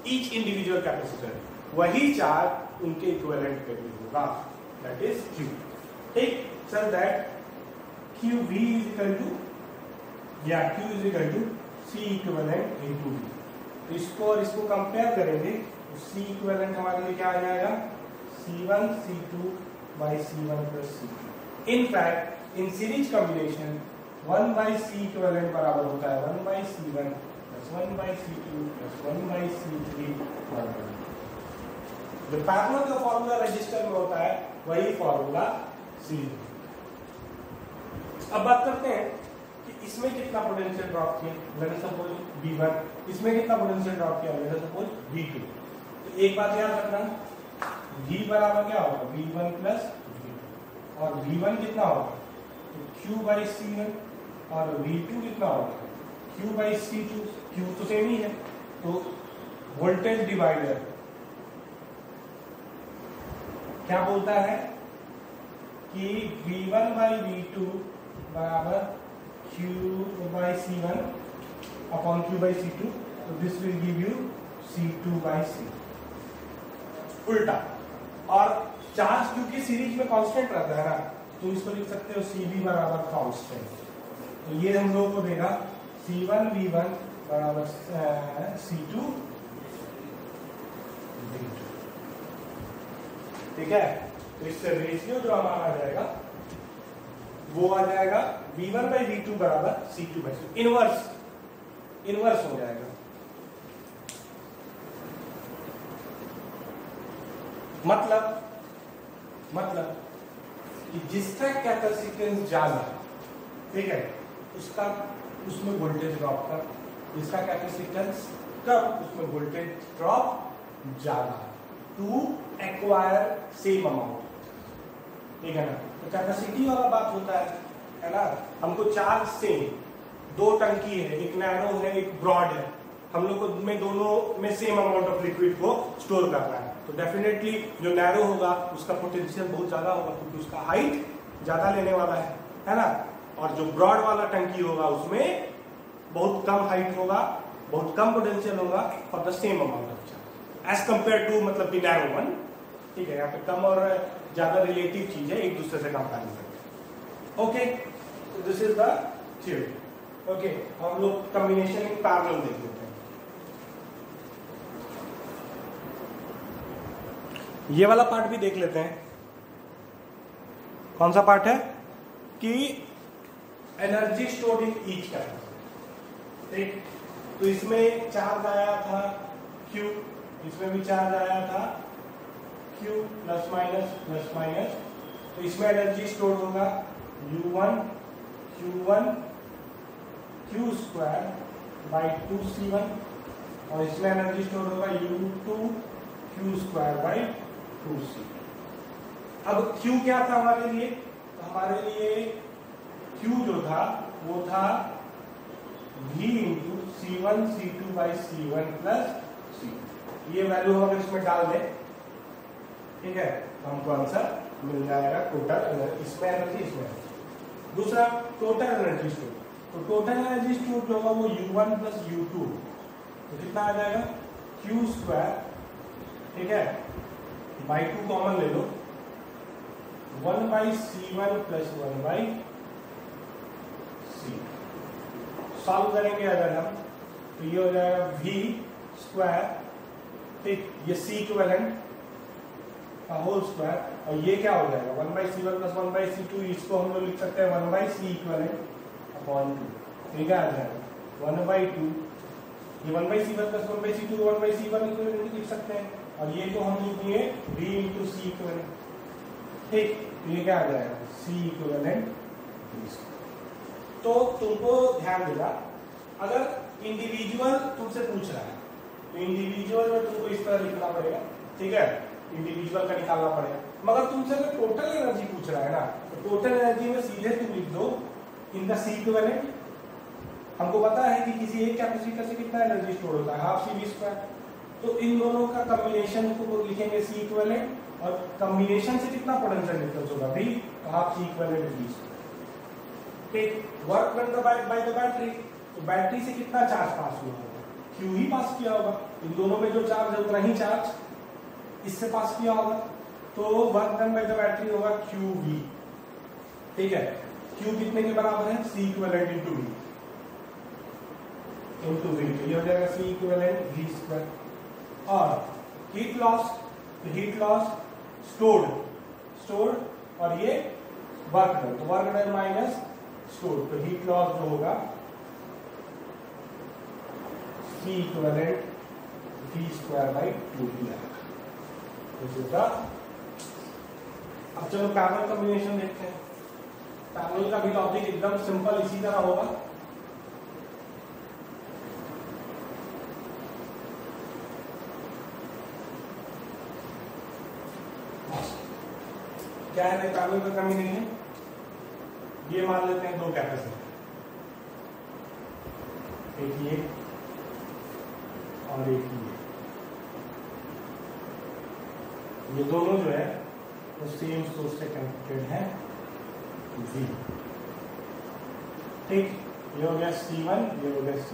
ईच इंडिविजुअल कैपेसिटर, वही चार्ज उनके इक्विवेलेंट पे भी होगा, दैट इज Q। ठीक, so that QV is equal to Q is equal to C equivalent into V। तो इसको और इसको कंपेयर करेंगे तो C equivalent हमारे लिए क्या आ जाएगा? C1 C2 by C1 plus C2। In fact in series combination 1 by C equivalent बराबर होता है 1 by C1 plus 1 by C2 plus 1 by C3 बराबर। जो पैरेलल का फॉर्मूला रजिस्टर में होता है वही फॉर्मूला सीरीज। अब बात करते हैं कि इसमें कितना पोटेंशियल ड्रॉप किया, लेट अस सपोज V1, इसमें कितना पोटेंशियल ड्रॉप किया, लेट अस सपोज V2। तो एक बात याद रखना, V बराबर क्या होगा? V1 प्लस V2, और V1 कितना होगा? तो Q बाई C1, और V2 कितना होगा? Q by C2। Q तो सेम ही है, तो वोल्टेज डिवाइडर क्या बोलता है कि V1 बाई V2 बराबर Q by C1 upon Q by C2, तो this will give you C2 by C। उल्टा, और चार्ज क्योंकि सीरीज में कांस्टेंट रहता है ना तो इसको लिख सकते हो CB बराबर कांस्टेंट, तो ये हम लोगों को देगा C1 V1 बराबर C2 V2। ठीक है, तो इससे रेशियो जो हमारा आ जाएगा वो आ जाएगा V1 बाई V2 बराबर C2 बाई C2। इनवर्स हो जाएगा। मतलब कि जिसका कैपेसिटेंस ज्यादा, ठीक है, उसमें वोल्टेज ड्रॉप कम, जिसका कैपेसिटेंस कम उसमें वोल्टेज ड्रॉप ज्यादा, टू एक्वायर सेम अमाउंट, ठीक है ना। तो कैपेसिटी वाला बात होता है ना, हमको चार्ज सेम, दो टंकी है, एक नैरो है एक ब्रॉड है, हम लोग को में दोनों में सेम अमाउंट ऑफ लिक्विड को स्टोर करना है, तो डेफिनेटली जो नैरो होगा उसका पोटेंशियल बहुत ज्यादा होगा क्योंकि उसका हाइट ज्यादा लेने वाला है ना, और जो ब्रॉड वाला टंकी होगा उसमें बहुत कम हाइट होगा, बहुत कम पोटेंशियल होगा for the same amount of charge as compare to मतलब कि नैरो वन। ठीक है, यहाँ पे कम और ज्यादा रिलेटिव चीज है, एक दूसरे से comparison. Okay, this is the theory. Okay, हम लोग कॉम्बिनेशन इन पैरेलल देख लेते हैं। ये वाला पार्ट भी देख लेते हैं। कौन सा पार्ट है कि energy stored in each capacitor. ठीक, तो इसमें चार्ज आया था Q, इसमें भी चार्ज आया था Q प्लस माइनस, तो इसमें एनर्जी स्टोर होगा U1 Q1 Q square by 2C1, और इसमें एनर्जी स्टोर होगा U2 Q square by 2C। अब Q क्या था हमारे लिए? तो हमारे लिए Q जो था वो था V into C1 C2 by C1 plus C। ये वैल्यू हम अगर इसमें डाल दें, ठीक है, तो हमको आंसर मिल जाएगा टोटल एनर्जी, इसमें एनर्जी इसमें एनर्जी। दूसरा टोटल एनर्जी स्टोर, तो टोटल एनर्जी स्टोर जो होगा वो U1 प्लस U2, तो कितना आ जाएगा Q स्क्वायर, ठीक है, बाई 2 कॉमन ले लो, 1 by C1 plus 1 by C। Solve करेंगे अगर हम तो ये हो जाएगा V स्क्वायर, ठीक, ये C इक्विवेलेंट का होल स्क्वायर, और ये क्या हो जाएगा 1 by C1 plus 1 by C2, इसको हम लोग लिख सकते हैं 1 बाई C इक्विवेलेंट अपॉन 2, ठीक है, आ जाएगा 1 बाई 2 ये 1/C1 plus 1/C2 1/C1 equivalent लिख सकते हैं, और ये तो हम लिख दिए V इंटू सी इक्विवेलेंट। ठीक, तो ये क्या आ जाएगा C इक्विवेलेंट। तो तुमको ध्यान देना, अगर इंडिविजुअल तुमसे पूछ रहा है तो इंडिविजुअल में तुमको इस तरह लिखना पड़ेगा, ठीक है, इंडिविजुअल का निकालना पड़ेगा। मगर तुमसे अगर टोटल एनर्जी पूछ रहा है ना, तो टोटल एनर्जी में सीधे तुम लिख दो इनका C इक्विवेलेंट। हमको पता है कि किसी एक कैपेसिटर से कितना एनर्जी स्टोर होता है, हाफ CV²। तो इन दोनों का कॉम्बिनेशन को लिखेंगे C इक्विवेलेंट, और कॉम्बिनेशन से कितना पोटेंशियल डिफरेंस होगा V, half C equivalent V²। ठीक, work done by the battery, तो बैटरी से कितना चार्ज पास हुआ होगा, Q ही पास किया होगा। इन दोनों में जो चार्ज है उतना ही चार्ज इससे पास किया होगा, तो work done by the battery होगा QV। ठीक है, Q कितने के बराबर है, C इक्विवेलेंट इंटू V, तो ये हो जाएगा C इक्विवेलेंट V²। और हीट लॉस, तो हीट लॉस स्टोर्ड और ये वर्क डन, तो वर्क डन माइनस स्टोर्ड, तो हीट लॉस जो होगा C इक्विवेलेंट V²/2 आएगा। अब चलो पैरेलल कॉम्बिनेशन देखते हैं। पैरेलल का भी लॉजिक एकदम सिंपल इसी तरह होगा। क्या है पैरेलल का कॉम्बिनेशन, ये मान लेते हैं दो कैपेसिटर, एक ये और एक ये दोनों जो है वो सेम सोर्स से कनेक्टेड है V। ठीक, ये हो गया C1, ये हो गया C।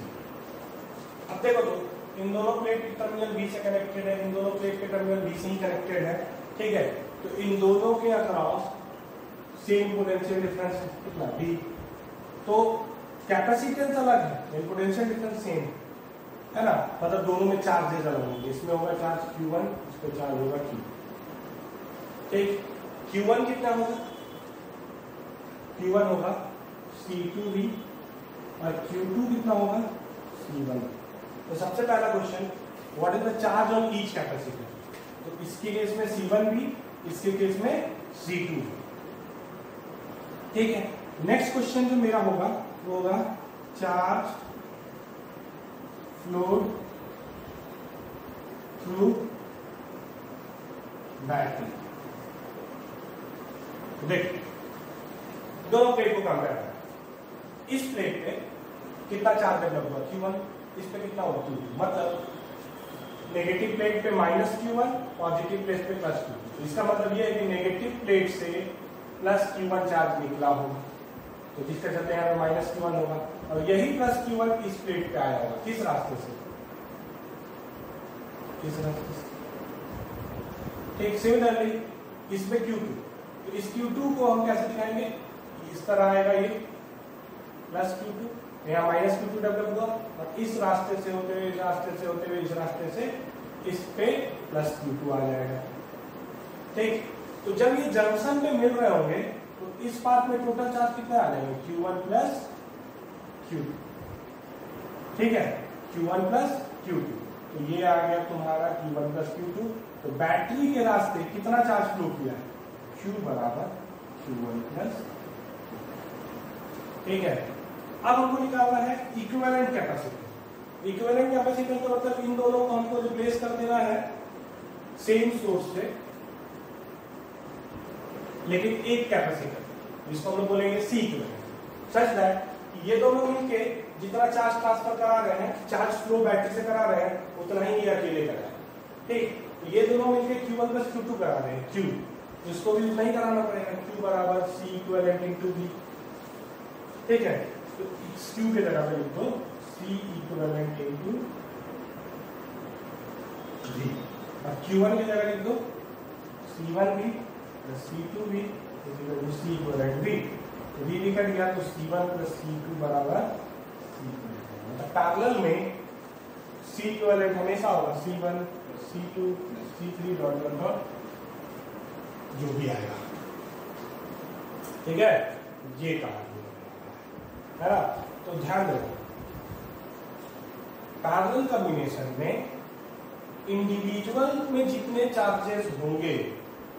अब देखो तो इन दोनों प्लेट के टर्मिनल B से कनेक्टेड है, इन दोनों प्लेट के टर्मिनल B से ही कनेक्टेड है। ठीक है, तो इन दोनों के अक्रॉस सेम पोटेंशियल डिफरेंस कितना V, तो कैपेसिटेंस अलग है, पोटेंशियल डिफरेंस सेम है ना, मतलब दोनों में चार्जेस अलग होंगे। इसमें होगा चार्ज Q1, इस पे चार्ज होगा Q। ठीक, Q1 कितना होगा, Q1 होगा C2V, और Q2 कितना होगा C1। तो सबसे पहला question, what is the charge on each capacitor, तो इसके केस में C1V, इसके केस में C2। ठीक है, नेक्स्ट क्वेश्चन जो मेरा होगा वो होगा चार्ज फ्लोड थ्रू बैटरी। देख, दोनों प्लेट को कंपेयर करें। इस प्लेट पे कितना चार्ज डेवलप हुआ Q1, इस पे कितना हुआ Q2, मतलब नेगेटिव प्लेट पे -Q1, पॉजिटिव प्लेट पे +Q2। इसका मतलब ये है कि नेगेटिव प्लेट से +Q1 चार्ज निकला होगा, तो जिसके चलते यहाँ पे -Q1 होगा, और यही +Q1 इस प्लेट पे आया होगा। किस रास्ते से, किस रास्ते से। ठीक, सिमिलरली इसमें Q2, तो इस Q2 को हम कैसे दिखाएंगे, इस तरह आएगा ये +Q2, यहाँ -Q2 डेवलप हुआ, और इस रास्ते से होते हुए, इस रास्ते से होते हुए, इस रास्ते से इस पे +Q2 आ जाएगा। ठीक, तो जब ये जंक्शन में मिल रहे होंगे तो इस पार्ट में टोटल चार्ज कितना आ जाएगा, Q1 + Q2। ठीक है, Q1 + Q2, तो ये आ गया तुम्हारा Q1 + Q2। तो बैटरी के रास्ते कितना चार्ज फ्लो किया है, Q = Q1 + Q2। ठीक है, अब हमको निकालना है इक्विवेलेंट कैपेसिटर। इक्विवेलेंट कैपेसिटर का मतलब इन दोनों को हमको रिप्लेस कर देना है सेम सोर्स से, लेकिन एक कैपेसिटर, जिसको हम लोग बोलेंगे C इक्विवेलेंट, सच दैट ये दोनों मिलके जितना चार्ज ट्रांसफर करा रहे हैं, चार्ज फ्लो बैटरी से करा रहे हैं, उतना ही ये अकेले करा रहे हैं। ठीक, ये दोनों मिलके Q1 + Q2 करा रहे हैं, Q, इसको भी उतना ही कराना पड़ेगा, Q = C equivalent into V। ठीक है, तो Q के जगह पे लिख दो C इक्विवेलेंट इंटू V, और Q1 की जगह लिख दो C1V + C2V = C equivalent V। तो V निकल गया, तो C1 + C2 = C इक्विवेलेंट। मतलब पैरेलल में C इक्विवेलेंट हमेशा होगा C1 + C2 + C3 डॉट जो भी आएगा। ठीक है, ये कहा है ना, तो ध्यान दो। पैरेलल कॉम्बिनेशन में इंडिविजुअल में जितने चार्जेस होंगे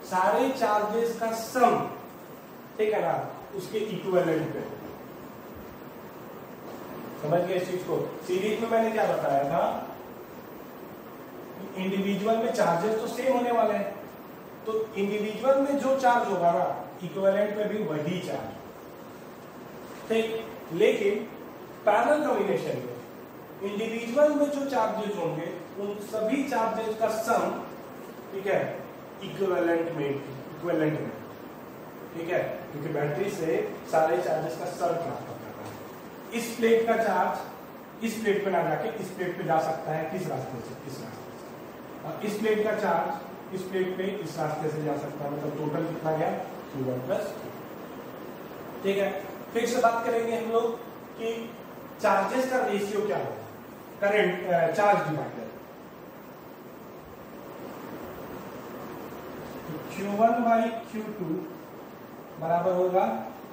सारे चार्जेस का सम, ठीक है ना, उसके इक्विवेलेंट पे। समझ गए इस चीज को? सीरीज में मैंने क्या बताया था, इंडिविजुअल में चार्जेस तो सेम होने वाले हैं, तो इंडिविजुअल में जो चार्ज होगा ना इक्विवेलेंट में भी वही चार्ज, ठीक। लेकिन पैरेलल कॉम्बिनेशन में इंडिविजुअल में जो चार्जेस होंगे उन सभी चार्जेस का सम, ठीक है, इक्विवेलेंट में, ठीक है, क्योंकि बैटरी से सारे चार्जेस का सम ट्रांसफर करना है। इस प्लेट का चार्ज इस प्लेट पे ना जाके इस प्लेट पे जा सकता है, किस रास्ते से, इस रास्ते से। और इस प्लेट का चार्ज इस प्लेट पे इस रास्ते से जा सकता है, मतलब टोटल कितना गया, Q1 प्लस, ठीक है। फिर से बात करेंगे हम लोग कि चार्जेस का रेशियो क्या होगा, current charge divider. Q1 by Q2 बराबर होगा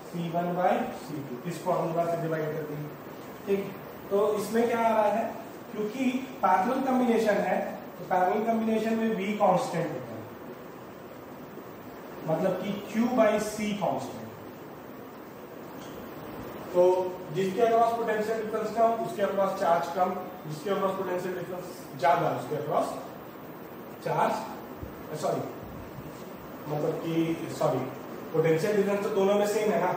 C1 बाई C2, इस फॉर्मूला से डिवाइड कर देंगे, ठीक। तो इसमें क्या आ रहा है, क्योंकि पैरेलल कॉम्बिनेशन है तो पैरेलल कॉम्बिनेशन में V कांस्टेंट होता है, मतलब कि Q बाई C कांस्टेंट। तो जिसके अक्रॉस पोटेंशियल डिफरेंस कम उसके अक्रॉस चार्ज कम, जिसके अक्रॉस पोटेंशियल डिफरेंस ज्यादा उसके अक्रॉस चार्ज, सॉरी मतलब कि पोटेंशियल डिफरेंस तो दोनों में सेम है ना,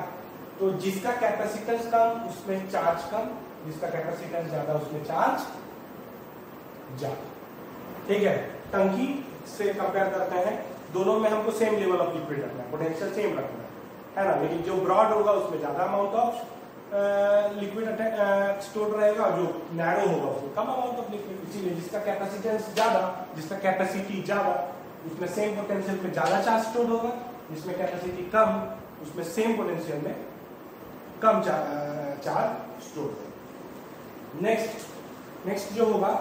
तो जिसका कैपेसिटेंस कम उसमें चार्ज कम, जिसका कैपेसिटेंस ज्यादा उसमें चार्ज ज्यादा, ठीक है। टंकी से कंपेयर करते हैं, दोनों में हमको सेम लेवल ऑफ लिक्विड रखना है, पोटेंशियल सेम रखना है ना, लेकिन जो ब्रॉड होगा उसमें ज्यादा अमाउंट ऑफ लिक्विड स्टोर रहेगा, जो नैरो होगा उसमें कम अमाउंट ऑफ लिक्विड। इसीलिए जिसका कैपेसिटेंस ज्यादा, जिसका कैपेसिटी ज्यादा, उसमें सेम पोटेंशियल पे ज्यादा चार्ज स्टोर होगा, जिसमें कैपेसिटी कम उसमें सेम पोटेंशियल में कम चार्ज स्टोर होगा। नेक्स्ट जो होगा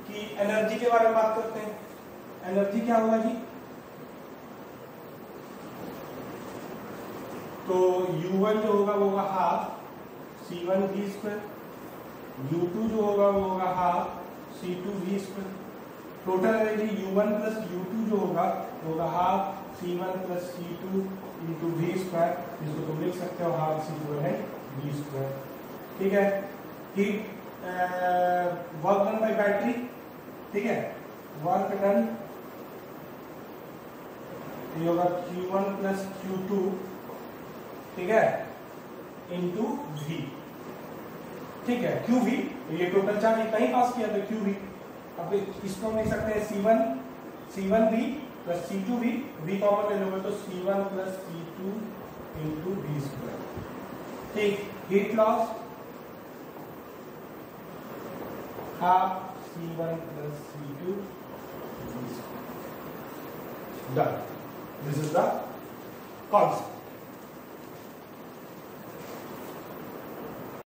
कि एनर्जी के बारे में बात करते हैं। एनर्जी क्या होगा जी, तो U1 जो होगा वो होगा half C1 V square, U2 जो होगा वो होगा half C2 V square. Total energy U1 plus U2 जो होगा वो होगा half C1 plus C2 into V square, जिसको तुम लिख सकते हो हाफ C2 है V स्क्वायर, ठीक है। Heat work done bye battery, ठीक है, वर्क डन ये होगा Q1 प्लस Q2, ठीक है, इंटू V, ठीक है, QV, ये टोटल चार्ज इतना ही पास किया था QV। अब इसको हम लिख सकते हैं C1V plus C2V, V common ले लोगे तो C1 plus C2 into V square, ठीक। Heat loss half C1 plus C2 V square, done. This is the concept.